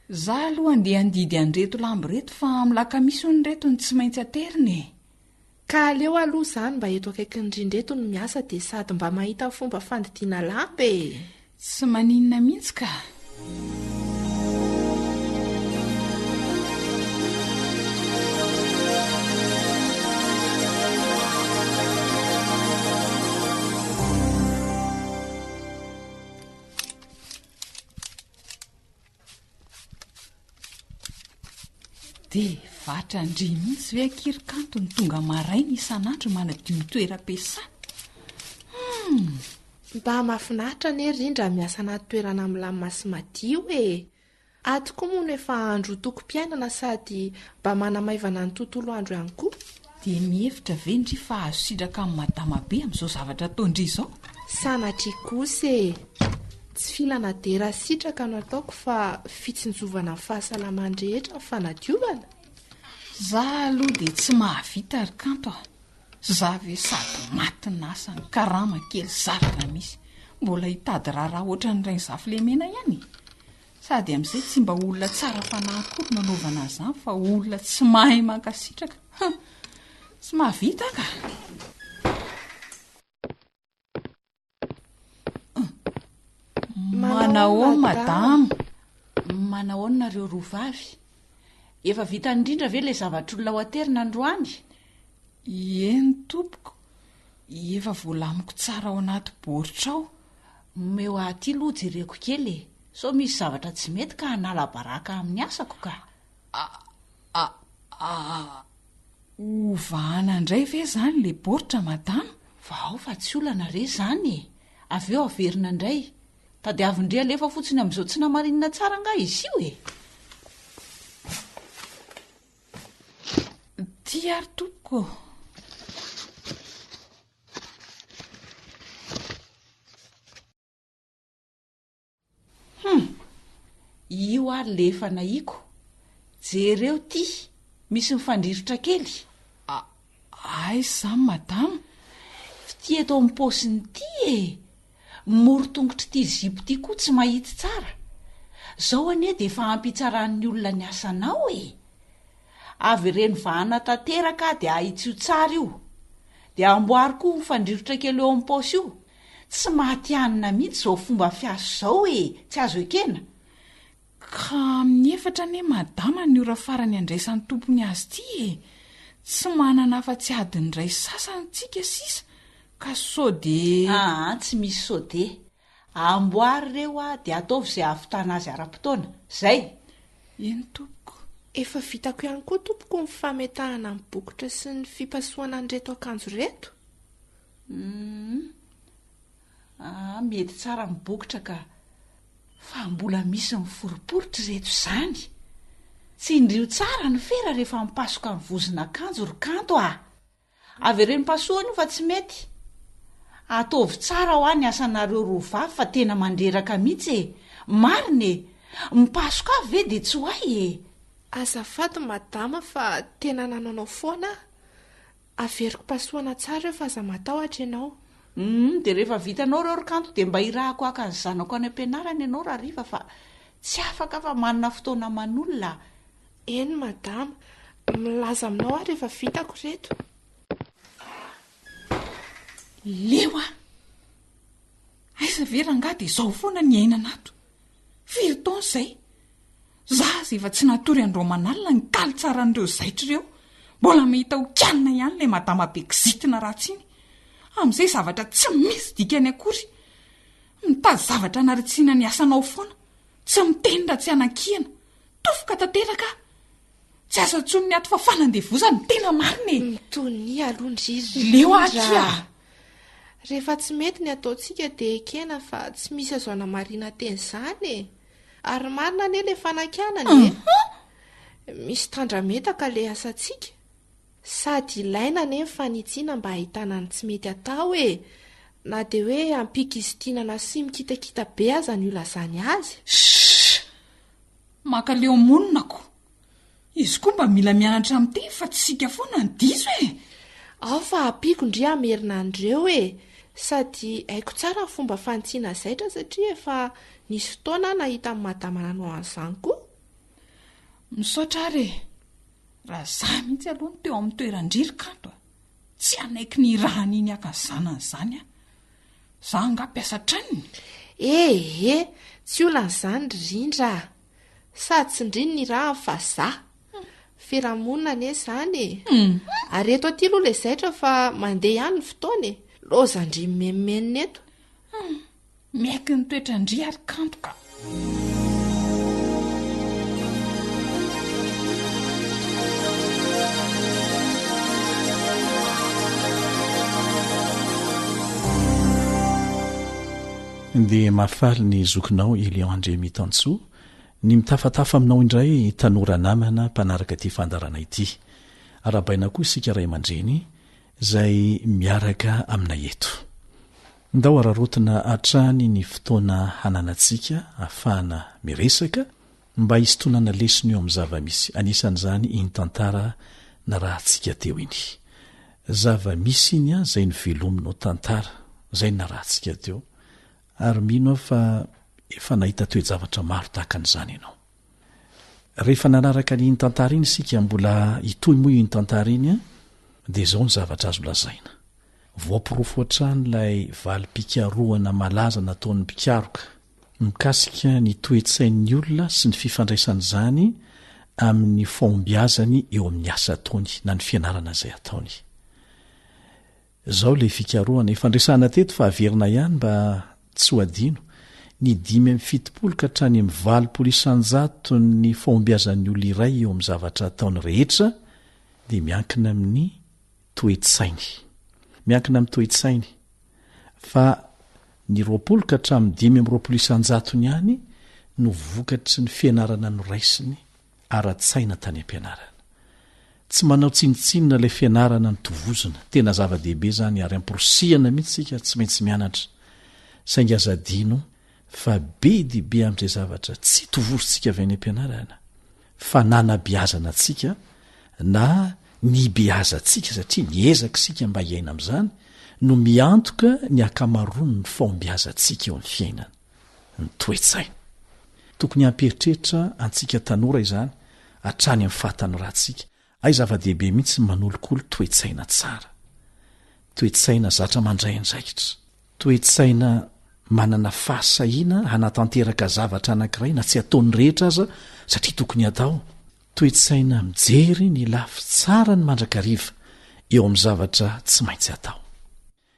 [SPEAKER 7] Za aloha andeha andidy an'reto lambo reto fa amin'ny lakamisy ny reto ny tsy maintsy ateriny.
[SPEAKER 8] Ka aleo aloha izany mba eto akaiky ny rindreto no miasa dia sady mba mahita fomba fandidiana lamba e.
[SPEAKER 7] Tsy maninona mihitsy ka. Dia vatra ndry mihitsy hoe akirikanto ny tonga maraina isan'andro manadio ny toeram-piasana.
[SPEAKER 8] Mba mahafinaritra anie rindra miasa anaty toerana milamina sy madio e. Ato koa moa efa andro toko-piainana sady mba manamaivana ny tontolo andro ihany koa.
[SPEAKER 7] Dia mihevitra ve ndry fa azo sitraka amin'ny madama be amin'izao zavatra ataondry izao?
[SPEAKER 8] Sanatria kosa e. Tsy filana dera sitraka no ataoko fa fitsinjovana fahasalamany rehetra ny fanadiovana.
[SPEAKER 7] Za aloha dia tsy mahavita ry kanto a. Za ve sady matina asa ny karama kely zarana misy. Mbola hitady raharaha ohatra ny rainy zafilemena ihany. Sady amin'izay tsy mba olona tsara fanahy koa nanaovana izany fa olona tsy mahay mankasitraka. Tsy mahavita ka. Manahoana madama?
[SPEAKER 2] Manahoana nareo roa vavy? Efa vita indrindra ve ilay zavatr'olona ho aterina androany?
[SPEAKER 7] Eny tompoko. Efa voalamiko tsara ao anaty baoritra ao.
[SPEAKER 2] Meo aty loha jereko kely e. So misy zavatra tsy mety ka hanala baraka amin'ny asako ka.
[SPEAKER 7] Ovahana indray ve zany ilay baoritra madama?
[SPEAKER 2] Vao fa tsy olana re zany e. Avy eo averina indray. Tady avindre alefa fotsiny amin'izao tsy namarinina tsara nga izy io e.
[SPEAKER 7] Tia ary tompoko.
[SPEAKER 2] Io ary le efa nahiako. Jereo ty, misy mifandrirotra kely.
[SPEAKER 7] Ay zany madama.
[SPEAKER 2] Ty eto amin'ny paosiny ty e. Morotongotra ty zipo ty koa tsy mahitsy tsara. Zao anie dia efa ampitsarahan'ny olona ny asanao e. avy ireny vahana tanteraka dia ahitsio tsara io dia amboary koa mifandrivotra kely eo amin'ny paosy io tsy mahatianina mihitsy izao fomba fiaso izao tsy azo ekena
[SPEAKER 7] ka amin'ny efatra ne madama ny ora farany andraisan'ny tompony azy ty tsy manana afa-tsy adiny ray sasany tsika sisa ka sode
[SPEAKER 2] tsy misy sode amboary ireo dia ataovy izay ahavitana azy ara-potoana zay
[SPEAKER 7] eny tompoko
[SPEAKER 8] efa vitako ihany koa tompoko ny fametahana amin'ny bokotra sy ny fipasoana nyreto akanjo reto
[SPEAKER 2] mety tsara mibokotra ka fa mbola misy ny foriporitra reto izany tsy indrio tsara ny fera rehefa mipasoka ny vozina akanjo ry kanto avy ireny pasoana io fa tsy mety ataovy tsara ho any asanareo roa vavy fa tena mandreraka mihitsy mariny mipasoka avy ve dia tsy hoay
[SPEAKER 8] azafady madama fa tena nananao foana averiko pasoana tsara eo fa aza matahotra ianao
[SPEAKER 2] dia rehefa vitanao reo ry kanto dia mba irahako aka ny zanako any am-pianarana ianao raha riva fa tsy afaka fa manana fotoana aman'olona
[SPEAKER 8] eny madama milaza aminao ary rehefa vitako reto
[SPEAKER 7] leo aiza veranga dia izao foana ny ainanato firy taona izay zaza efa tsy natory andro manalina ny kaly tsara n'ireo zaitra ireo mbola mehita ho kianina ihany ilay madama be kizitina ratsy iny amin'izay zavatra tsy misy dikany akory mitady zavatra naritsiana ny asanao foana tsy mitendra tsy anakiana tofoka tanteraka tsy asa ntsony ny ato fa fanandevozany tena mariny
[SPEAKER 8] mitony alohandriry
[SPEAKER 7] leo akia
[SPEAKER 8] rehefa tsy mety ny ataontsika dia ekena fa tsy misy azo anamarina teny izany ary marina ane ilay fanakianany misy tandrametaka ilay asantsika sady ilaina ane ny fanitsiana mba ahitana ny tsy mety atao na dia hoe ampikisitinana sy mikitakita be aza ny olazany azy
[SPEAKER 7] maka leo mononako izy koa mba mila mianatra amin'ity fa tsy sika foana ny diso
[SPEAKER 8] ao fa ampiko ndria amerina andreo sady haiko tsara ny fomba fanitsiana zaitra satria efa nisy fotoana nahita amin'ny madama nanao an'izany koa
[SPEAKER 7] misaotra ary raha za mihitsy aloha ny teo amin'ny toerandriry kanto tsy anaiky ny rahany iny aka ny zanany izany za angampiasa traniny
[SPEAKER 8] tsy olan'izany rindra sady tsy ndriny ny rahany fa za firamonina ane izany ary eto aty aloha ilay zaitra fa mandeha ihany ny fotoana lozandry menomenina eto
[SPEAKER 7] miaiky ny toetrandry ary kanto ka
[SPEAKER 11] dia mahafaly ny zokinao Elion André Mitansoa ny mitafatafa aminao indray tanora namana mpanaraka ty fandarana ity arabaina koa isika ray aman-dreny izay miaraka aminay eto ndao ararotina atrany ny fotoana hananantsika ahafahana miresaka mba histonana lesona eo amin'ny zava-misy anisan'izany iny tantara na raha antsika teo iny zava-misy iny izay ny velominao tantara izay na raha antsika teo ary mino aho fa efa nahita toe-javatra maro tahaka an'izany ianao rehefa nanaraka nyiny tantara iny isika mbola hitoy moa iny tantara iny dia izao ny zavatra azo lazaina voampirofo hatranyilay valim-pikaroana malaza nataon'ny mpikaroka mikasika ny toe-tsain'ny olona sy ny fifandraisan'izany amin'ny fombiazany eo amin'ny asa ataony na ny fianarana izay ataony izao lay fikaroana ifandraisana teto fa averina ihany mba tsy ho adino ny 570 ka hatrany amin'ny 20% ny fombiazan'ny olona iray eo amin'ny zavatra ataony rehetra dia miankina amin'ny toe-tsainy miankina amin'ny toe-tsainy fa ny 20 ka hatramin'ny 520% ihany no vokatry ny fianarana no raisiny ara-tsaina tany am-pianarana tsy manao tsinitsinina ilay fianarana ny tovozina tena zava-dehibe zany ary amporosihana mihitsy sika tsy maintsy mianatra saingy azadino fa be dibe amin'izay zavatra tsy tovozontsika avy any am-pianarana fa nanabiazana atsika na ny beazantsika satria niezaka sika mba hiaina amin'izany no miantoka ny akamaroany ny fombiazantsika eo amin'ny fiainana ny toe-tsaina tokony hampieritreritra antsika tanora izany hatrany amin'ny fahatany ratsika ay zava-dehibe mihitsy manolokolo toetsaina tsara, toetsaina zatra mandray andraikitra, toetsaina manana fahasahiana hanatanteraka zavatra anankiray na tsy ataony rehetra aza satria tokony atao, toetsaina mijery ny lafy tsara ny mandrakariva eo amin'ny zavatra tsy maintsy atao.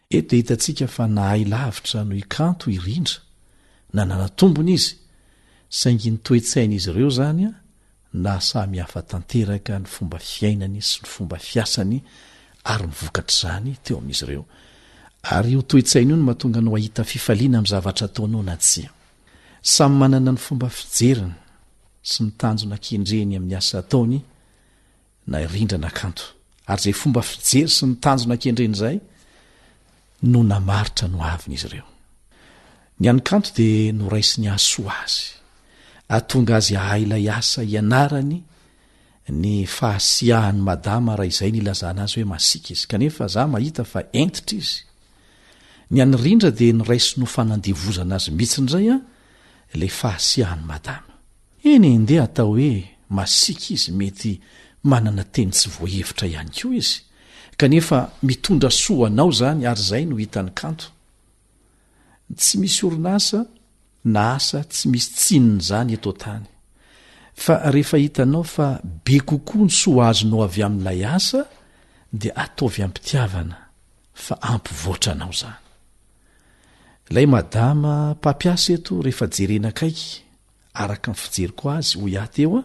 [SPEAKER 11] Eto de hitantsika fa nahay lavitra no ikanto irindra na nanatombony izy, saingy ny toetsain'izy ireo zany a na samy hafa tanteraka ny fomba fiainany sy ny fomba fiasany ary mivokatra zany teo amin'izy ireo. Ary io toetsaina io no mahatonga no ahita fifaliana amin'ny zavatra ataonao na tsia. Samy manana ny fomba fijeriny sy mitanjona kendreny amin'ny asa ataony na irindra na kanto. Ary zay fomba fijery sy mitanjona kendreny zay no namaritra no avin'izy ireo. Ny ankanto dia noraisy ny asoa azy, atonga azy ahailay asa ianarany ny fahasiahany madama raha izay nilazana azy hoe masika izy, kanefa za mahita fa entitra izy. Ny anirindra dia noraisy no fanandevozana azy mihitsindray a le fahasiahany madama. Eny ndeha atao hoe masika izy, mety manana teny tsy voahevitra ihany koa izy, kanefa mitondra soanao zany ary zay no hitany kanto. Tsy misy orinasa na asa tsy misy tsininy zany eto tany, fa rehefa hitanao fa be kokoa ny soa azonao avy amin'ilay asa dia ataovy ampitiavana fa ampivoatranao zany. Ilay madama mpampiasa eto rehefa jerena akaiky araka ny fijeriko azy ho aty eo a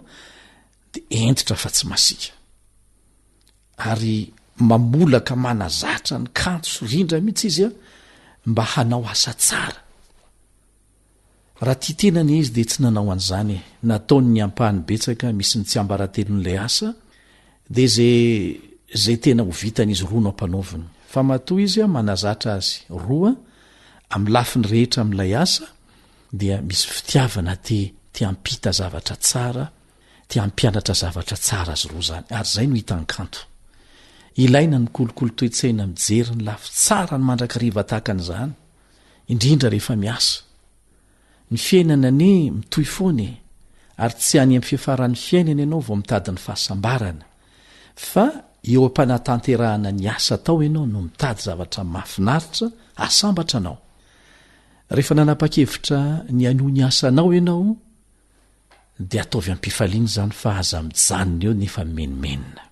[SPEAKER 11] dia entitra fa tsy masika ary mamolaka manazatra ny kanto sy rindra mihitsy izy a mba hanao asa tsara. Raha tia tenany izy dia tsy nanao an'izany, nataony ny ampahany betsaka misy ny tsy ambaratelon'ilay asa dia zay tena ho vitan'izy roa no ampanaoviny, fa matoa izy a manazatra azy roa amin'ny lafiny rehetra amin'ilay asa dia misy fitiavana te ampita zavatra tsara, te ampianatra zavatra tsara azy roa zany, ary zay no hitany kanto. Ilaina ny kolokolo toetsaina mijery ny lafy tsara ny mandrakariva tahaka an'izany, indrindra rehefa miasa. Ny fiainana ne mitoy foana ary tsy any amin'ny fiafaran'ny fiainana ianao vao mitady ny fahasambarana, fa eo am-panatanterahana ny asa tao ianao no mitady zavatra mahafinaritra asambatra anao. Rehefa nanapa-kevitra ny anohy ny asanao ianao dia ataovy ampifaliana zany fa aza mijanona eo nefa menimenina.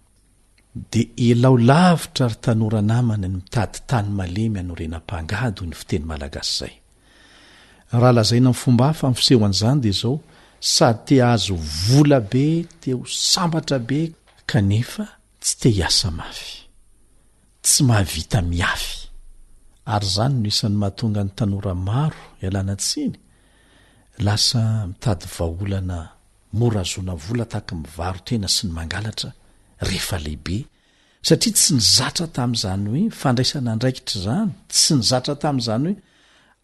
[SPEAKER 11] Dia elao lavitra ary tanora namana ny mitady tany malemy anorenam-pangady ny fiteny malagasy zay. Raha lazaina amin'ny fomba hafa amin'ny fisehoan'izany dia zao, sady te azo vola be, te ho sambatra be, kanefa tsy te hiasa mafy, tsy mahavita miafy. Ary zany no isan'ny mahatonga ny tanora maro ialana tsiny lasa mitady vahaolana mora azona vola tahaka mivaro tena sy ny mangalatra rehefa lehibe, satria tsy nizatra tamin'izany hoe fandraisana andraikitra zany, tsy nizatra tamin'izany hoe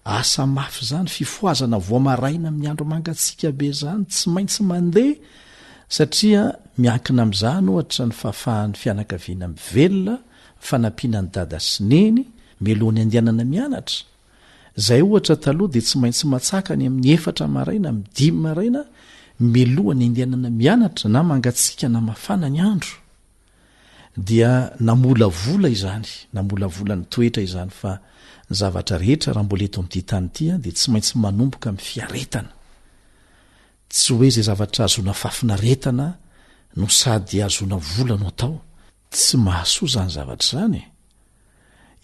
[SPEAKER 11] asa mafy zany, fifoazana voamaraina amin'ny andro mangatsika be zany tsy maintsy mandeha, satria miankina amin'izany ohatra ny fahafahan'ny fianakaviana mivelona, fanampiana ny dada sy neny melohany andehanana mianatra. Zay ohatra taloha dia tsy maintsy matsaka ny amin'ny 4 maraina, amin'ny 5 maraina melohany andehanana mianatra na mangatsika na mafana ny andro. Dia namola vola izany, namola vola ny toetra izany, fa ny zavatra rehetra raha mbola eto amin'ity tany ity dia tsy maintsy manomboka amin'ny fiaretana. Tsy hoe zay zavatra azona fafinaretana no sady azona vola no atao, tsy mahasoa zany zavatra zany.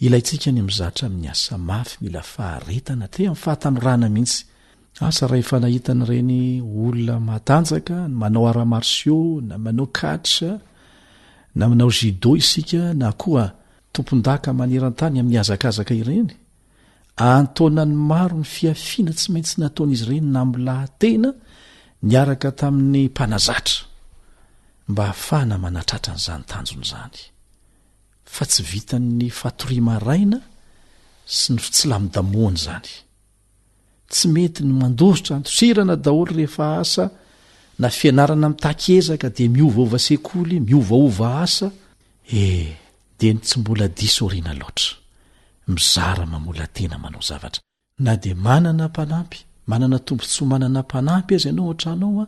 [SPEAKER 11] Ilaitsika ny mizatra amin'ny asa mafy, mila faharetana te amin'ny fahatanorana mihitsy. Asa raha efa nahitan'ireny olona matanjaka, manao ara-marsio, na manao katra, na manao judo isika, na koa tompon-daka maneran-tany amin'ny hazakazaka ireny, antonany maro ny fiafiana tsy maintsy nataon'izy ireny na milahatena niaraka tamin'ny mpanazatra mba hahafahana manatratra n'izany tanjony zany. Fa tsy vitan'ny fatoriana raina sy ny fitsilamin-damoana zany. Tsy mety ny mandositra antosirana daholo rehefa asa na fianarana mitakezaka dia miovaova sekoly, miovaova asa, dia tsy mbola diso oriana loatra. Mizara mamola tena manao zavatra. Na dia manana mpanampy, manana tombontsoa manana mpanampy azy ianao an-tranao a,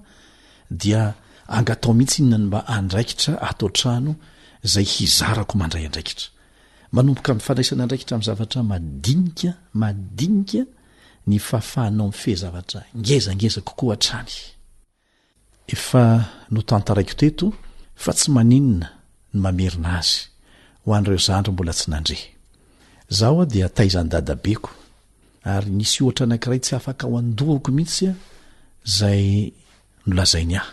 [SPEAKER 11] dia angatao mihitsy inona mba andraikitra ato trano zay hizarako mandray andraikitra manomboka mifandraisana andraikitra amin'ny zavatra madinika ny fahafahanao mifehy zavatra ngezangeza kokoa hatrany efa no tantaraiko teto fa tsy maninona ny mamerina azy ho an'ireo zandry mbola tsy nandre zaho dia taizany dadabeko ary nisy ohatra anankiray tsy afaka ho andohako mihitsy zay nolazainy ahy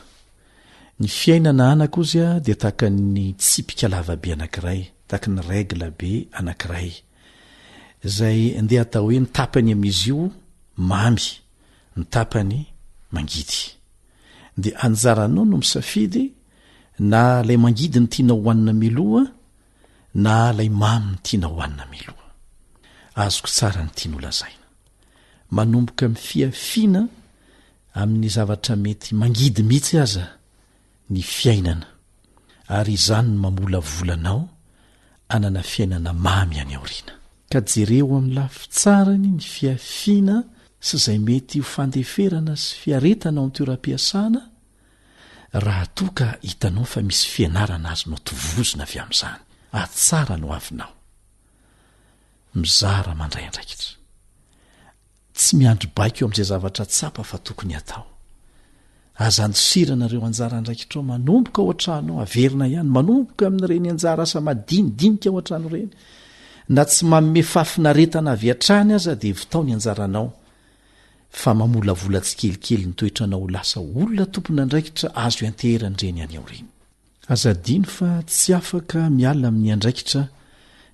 [SPEAKER 11] ny fiainana anako ozy dia tahaka ny tsipika lavabe anankiray tahaka ny règle be anankiray zay andeha atao hoe ny tapany amin'izy io mamy ny tapany mangidy dia anjaranao no misafidy na lay mangidy ny tiana hohanina miloha na lay mamy ny tiana hohanina miloha azoko tsara ny tiana olazaina manomboka mifiafiana amin'ny zavatra mety mangidy mihitsy aza ny fiainana ary izany ny mamola volanao anana fiainana mamy any aoriana ka jereo amin'ny lafy tsarany ny fiafiana sy izay mety ho fandeferana sy fiaretana ao toeram-piasana raha toa ka hitanao fa misy fianarana azy no tovozona avy amin'izany atsara no avinao mizara mandray andraikitra tsy miandry baiko eo amin'izay zavatra tsapa fa tokony atao azantsirana ireo anjara andraikitra ao manomboka ao an-trano averina ihany manomboka amin'ireny anjara asa madinidinika ao an-trano ireny na tsy manome fafinaretana avy hatrany aza dia vitaony anjaranao fa mamolavola tsy kelikely ny toetranao lasa olona tompona andraikitra azo ianteherany reny any aoriny azadiny fa tsy afaka miala amin'ny andraikitra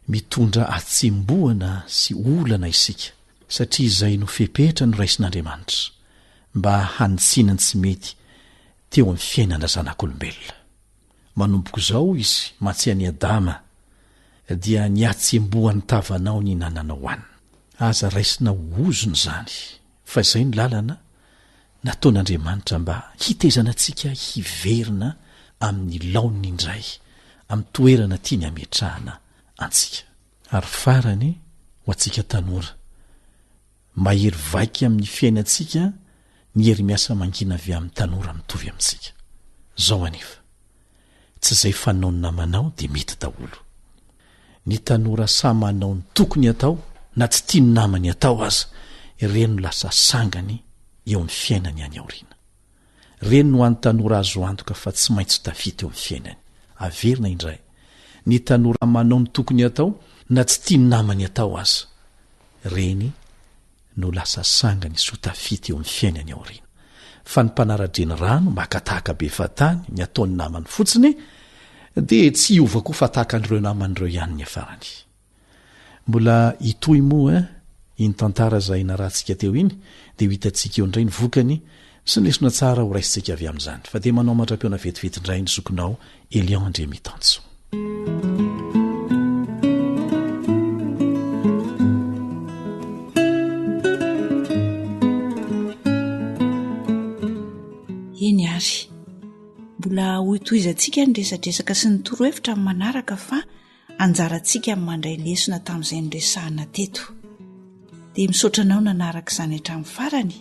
[SPEAKER 11] mitondra atsemboana sy olana isika satria izay no fepetra no raisin'Andriamanitra mba hanitsinany tsy mety teo amin'ny fiainana zanak'olombelona manomboko izao izy matsiany Adama dia niatsemboany tavanao ny nananao hanina aza raisina ozony zany fa izay ny lalana nataon'Andriamanitra mba hitezana antsika hiverina amin'ny laony indray amin'ny toerana tiany ametrahana antsika ary farany ho antsika tanora mahery vaika amin'ny fiainantsika ny hery miasa mangina avy amin'ny tanora mitovy amintsika zao anefa tsy izay fanao ny namanao dia mety daholo ny tanora sa manao ny tokony atao na tsy tia ny namany atao aza ireny no lasa sangany eo amin'ny fiainany any aoriana ireny no an'ny tanora azo antoka fa tsy maintsy tafita eo amin'ny fiainany averina indray ny tanora manao ny tokony atao na tsy tia ny namany atao aza ireny no lasa sangany sy ho tafita eo amin'ny fiainany aoriana fa ny mpanara-dreny rano makatahaka be fatany ny ataony namany fotsiny dia tsy hiovako fa tahaka an'ireo naman'ireo ihany ny afarany mbola hitoy moa iny tantara izay narahantsika teo iny dia ho hitantsika eo indray ny vokany sy ny lesona tsara ho raisintsika avy amin'izany fa dia manao mandra-peona vetivety indray ny zokonao Elion André Mitanso
[SPEAKER 2] eny ary mbola hoitoizantsika ny resadresaka sy ny torohevitra amin'ny manaraka fa anjarantsika amin'ny mandray lesona tamin'izay nyresahana teto dia misaotra anao nanaraka izany hatramin'ny farany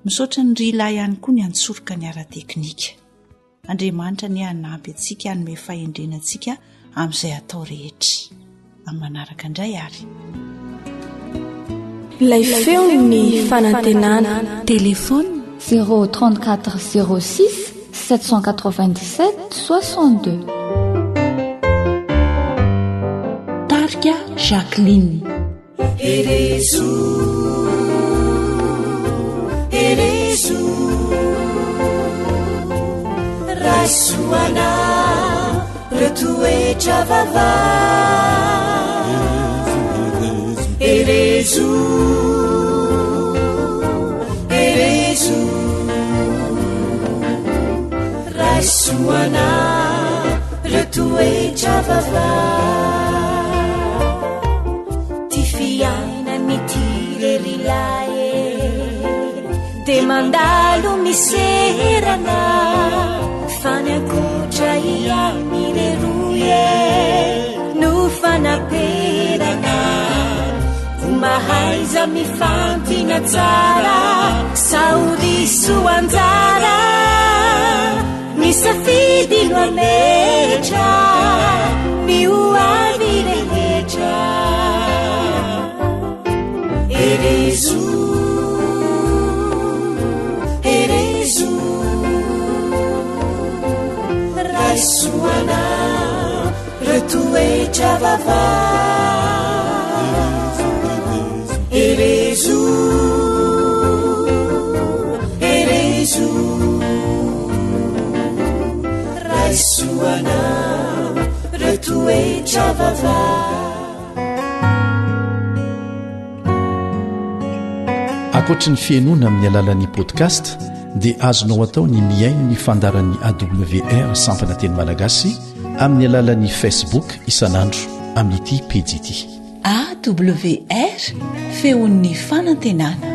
[SPEAKER 2] misaotra ny rila ihany koa ny antsoroka ny ara-teknika Andriamanitra ny hanampy antsika hanome fahendrenantsika amin'izay atao rehetra amin'ny manaraka indray ary
[SPEAKER 14] ilay feo ny fanantenana
[SPEAKER 2] telefony
[SPEAKER 15] 034 06 797 62
[SPEAKER 2] Tarika Jacqueline
[SPEAKER 3] Erezu Raisuana Retuecha vava Erezu Raisuana Retuecha vava Tifiaina mitirilae De mandalo miserana Fanakotra iamireruye No fanaperana Kumahaiza mifantina tsara Saudi suanzara misafidy loametra mioavy rehetra erezo erezo raisoana retoetra vava erezo erezo raisoana retoetra vava.
[SPEAKER 12] Ankoatra ny fiainoana amin'ny alalan'ny podcast dia azonao atao ny miaino ny fandaran'ny awr sampana teny malagasy amin'ny alalan'ny facebook isanandro amin'ity pejy ity
[SPEAKER 2] awr feon'ny fanantenana.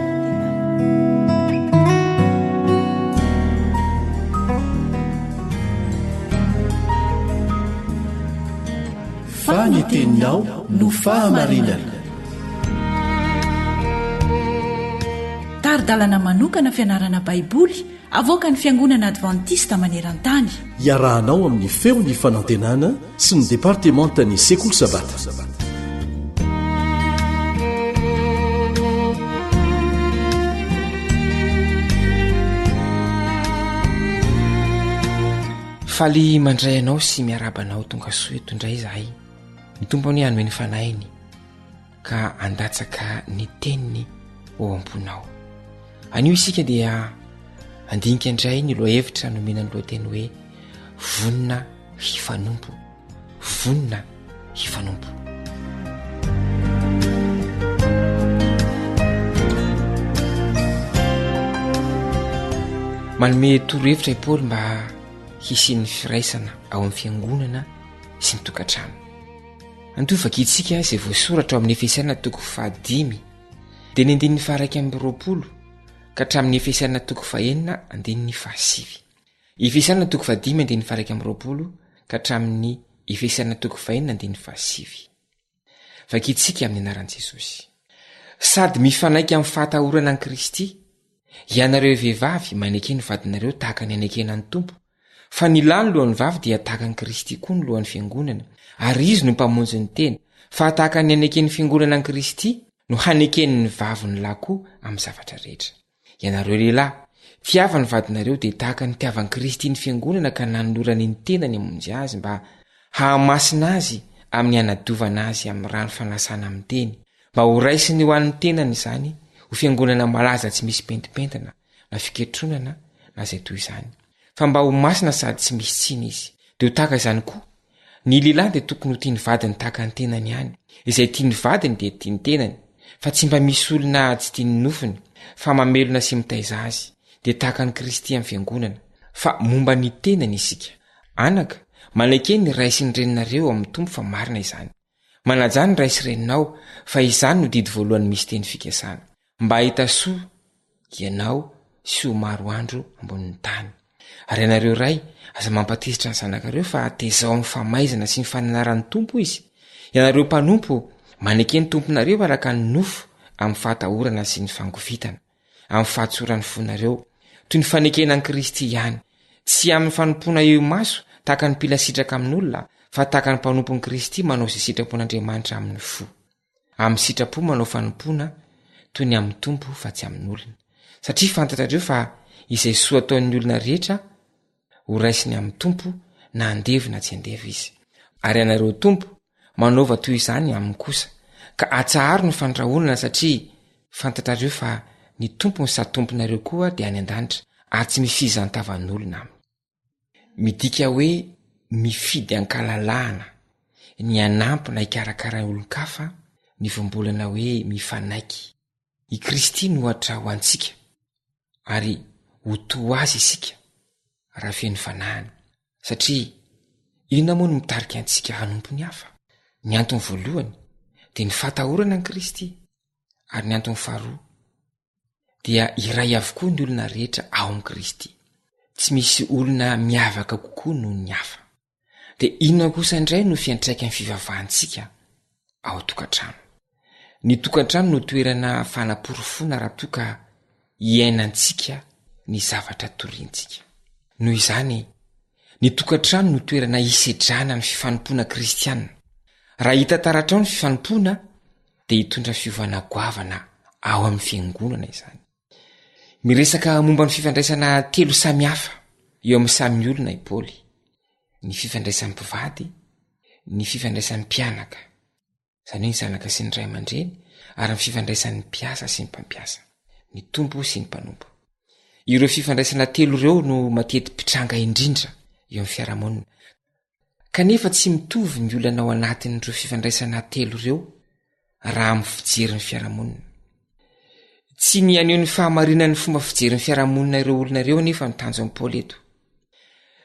[SPEAKER 12] Faniteninao no fahamarinana.
[SPEAKER 2] Taridalana manokana fianarana baiboly avoaka ny fiangonana advantista maneran-tany.
[SPEAKER 12] Iarahanao amin'ny feon'ny fanantenana sy ny departementany sekoly sabata.
[SPEAKER 16] Faly mandray anao sy miarabanao tonga soa eto indray zahay. Ny tompony hanome ny fanainy ka andatsaka ny teniny ao am-ponao. Anio isika dia andinika indray ny loahevitra nomena ny lohateny hoe vonina hifanompo, vonina hifanompo. Manome torohevitra i Paoly mba hisian'ny firaisana ao amin'ny fiangonana sy ny tokantrano. Antovakitsika izay voasoratra ao amin'ny Efesiana 5:5 dia ny 9:20 ka hatramin'ny Efesiana 5:9-9:7. Efesiana 5:5-9:20 ka hatramin'ny Efesiana 5:9-9:7. Vakitsika amin'ny anaran'i Jesosy. Sady mifanaiky amin'ny fahatahorana an'i Kristy, ianareo vehivavy manekeny vadinareo tahaka ny anekena ny Tompo, fa ny lahy ny lohan'ny vavy dia tahaka an'i Kristy koa ny lohan'ny fiangonana, ary izy no mpamonjy ny tena, fa tahaka ny aneken'ny fiangonana an'i Kristy no haneken'ny vavy ny lahy koa amin'ny zavatra rehetra. Ianareo lehilahy, tiava ny vadinareo dia tahaka ny tiavan'i Kristy ny fiangonana ka nanolorany ny tenany amonjy azy mba hahamasina azy amin'ny anadiovana azy amin'ny rano fanasana amin'ny teny, mba ho raisiny ho an'ny tenany izany ho fiangonana malaza tsy misy pentipentana na fiketronana na izay toy izany, fa mba ho masina sady tsy misy tsiny izy. Dia ho tahaka izany koa ny lehilahy dia tokony ho tiany vadiny tahaka ny tenany ihany, izay tiany vadiny dia tiany tenany, fa tsy mba misy olona tsy tiany nofiny fa mamelona sy mitaiza azy, dia tahaka ny Kristy amin'ny fiangonana. Fa momba ny tenany isika anaka, manekeny ny ray sy ny reninareo amin'ny Tompo fa marina izany. Manajany ray sy reninao, fa izany no didy voalohany misy teny fikasana, mba hahita soa ianao sy ho maro andro ambonin'ny tany. Ary ianareo ray, aza mampatezitra ny zanakareo fa tezao amin'ny famaizana sy ny fananaran'ny Tompo izy. Ianareo mpanompo, manekeny tomponareo araka ny nofo amin'ny fahatahorana sy ny fangovitana, amin'ny fahatsoran'ny fonareo, toy ny fanekena an'i Kristy ihany, tsy amin'ny fanompona eo maso tahaka ny mpila sitraka amin'olona, fa tahaka ny mpanompon'i Kristy manao izay sitrapon'Andriamanitra amin'ny fo. Amin'ny sitrapo manao fanompona toy ny amin'ny Tompo fa tsy amin'olona, satria fantatrareo fa izay soa ataon'ny olona rehetra ho raisiny amin'ny Tompo na andevy na tsy andevy izy. Ary ianareo Tompo, manaova toy izany aminy kosa, ka atsaharo ny fandrahonana satria fantatrareo fa ny Tompo ny satomponareo koa dia any an-danitra ary tsy mifizantavan'olona aminy. Midika hoe mifidy ankalalahana, ny anampy na ikarakara olon-kafa, ny vombolana hoe mifanaiky. I Kristy no ohatra ho antsika ary ho toa azy isika raha feno fanahany, satria inona moa no mitarika antsika hanompo ny hafa? Ny antony voalohany dia ny fahatahorana an'i Kristy, ary ny antony faharoa dia iray avokoa ny olona rehetra ao amin'i Kristy. Tsy misy olona miavaka kokoa noho ny hafa. Dia inona kosa indray no fiantraikany fivavahantsika ao tokantrano? Ny tokantrano no toerana fanaporofona raha toa iainantsika ny zavatra toriantsika. Noho izany ny tokantrano no toerana isedrana ny fifanompoana kristianina. Raha hita taratrao ny fifanompoana dia hitondra fiovana goavana ao amin'ny fiangonana izany. Miresaka momba ny fifandraisana telo samihafa eo amin'ny samy olona i Paoly: ny fifandraisan'ny mpivady, ny fifandraisan'ny mpianaka, izany hoe ny zanaka sy ny ray aman-dreny, ary ny fifandraisan'ny mpiasa sy ny mpampiasa, ny tompo sy ny mpanompo. Ireo fifandraisana telo ireo no matety mpitranga indrindra eo amin'ny fiarahamonina. Kanefa tsy mitovy ny olana ao anatin'ireo fifandraisana telo ireo raha amin'ny fijerin'ny fiarahamonina. Tsy ny aneo ny fahamarinan'ny fomba fijerin'ny fiarahamonina ireo olona ireo nefa mitanjo amin'ny Paoly eto.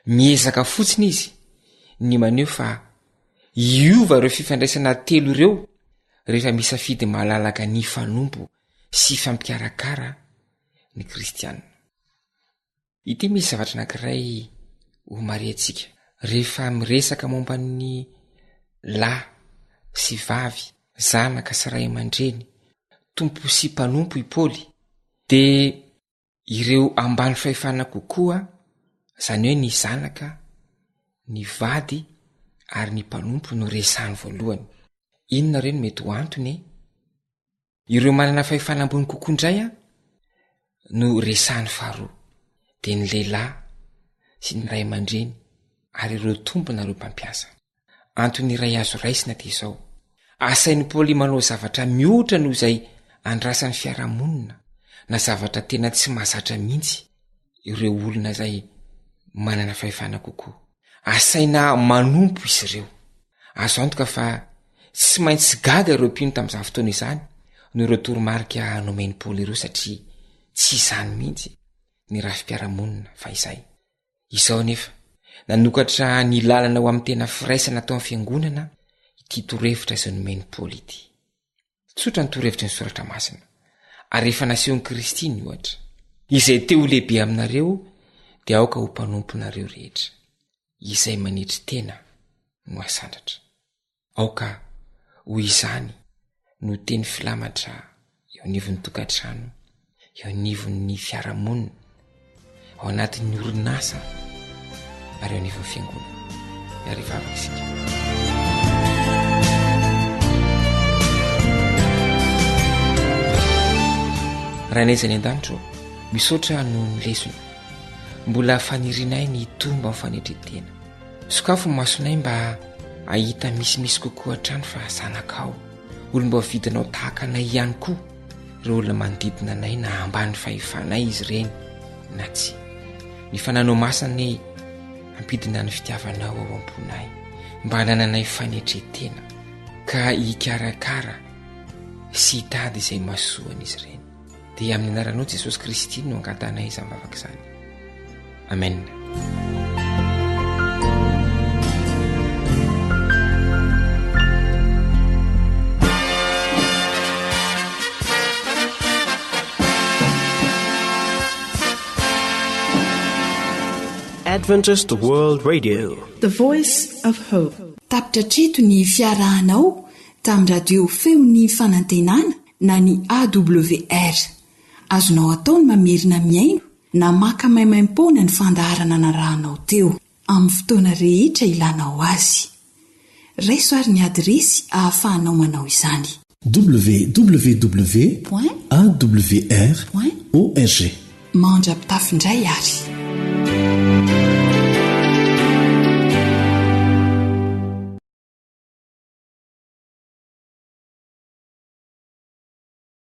[SPEAKER 16] Miezaka fotsiny izy ny maneho fa iova ireo fifandraisana telo ireo rehefa misafidy mahalalaka ny fanompo sy fampikarakara ny kristianina. Ity misy zavatra anankiray ho mariantsika. Rehefa miresaka momba ny lahy sy vavy, zanaka sy ray aman-dreny, tompo sy mpanompo i Paoly, dia ireo ambany fahefana kokoa, izany hoe ny zanaka, ny vady ary ny mpanompo no resahany voalohany. Inona ireny mety ho antony? Ireo manana fahefana ambony kokoa indray no resahany faharoa, dia ny lehilahy sy ny ray aman-dreny ary ireo tompona ireo mpampiasa. Antony iray azo raisina dia izao: asain'ny Paoly manao zavatra mihoatra noho izay andrasan'ny fiarahamonina, na zavatra tena tsy mahazatra mihitsy ireo olona izay manana fahefana kokoa. Asaina manompo izy ireo. Azo antoka fa tsy maintsy gaga ireo mpino tamin'izany fotoana izany no ireo toromarika nomeny Paoly ireo, satria tsy izany mihitsy ny rafi-piarahamonina fa izay. Izao nefa nanokatra ny lalana ho amin'ny tena firaisana tao amin'ny fiangonana ity torohevitra izay nomeny Paoly ity. Tsotra ny torohevitra ny soratra masina, ary rehefa nasehon'i Kristy ny ohatra, izay teo lehibe aminareo dia aoka ho mpanomponareo rehetra, izay manetry tena no asandratra. Aoka ho izany no teny filamatra eo anivon'ny tokantrano, eo anivon'ny fiarahamonina, ao anatin'ny orinasa ary eo anivon'ny fiangonana. Miarivavaka isika. Raha naizany an-danitro, misaotra no ny lesona. Mbola fanirinay ny tomba amin'ny fanetretena. Sokafo ny masonay mba ahita misimisy kokoa hatrany fa zanakao, olomba vidinao tahaka anay ihany koa, ireo olona manodidina anay na ambany fahefanay izy ireny na tsy. Ny fananao masina ny ampidina ny fitiavanao ao am-ponay, mba hanananay fanetretena ka hikarakara sy hitady izay mahasoan'izy ireny. Dia amin'ny anaranao Jesosy Kristy no angatanay izany vavaka izany. Amen.
[SPEAKER 17] Adventist World Radio,
[SPEAKER 2] the voice of hope. Tapitra treto ny fiarahanao tamin'ny radio feony fanantenana na ny AWR. Azonao ataony mamerina miaino na maka maimaimpoana ny fandaharana anarahanao teo amin'ny fotoana rehetra ilanao azy. Raisoary ny adresy ahafahanao manao izany:
[SPEAKER 12] www.awr.org.
[SPEAKER 2] Mandrapitafindray ary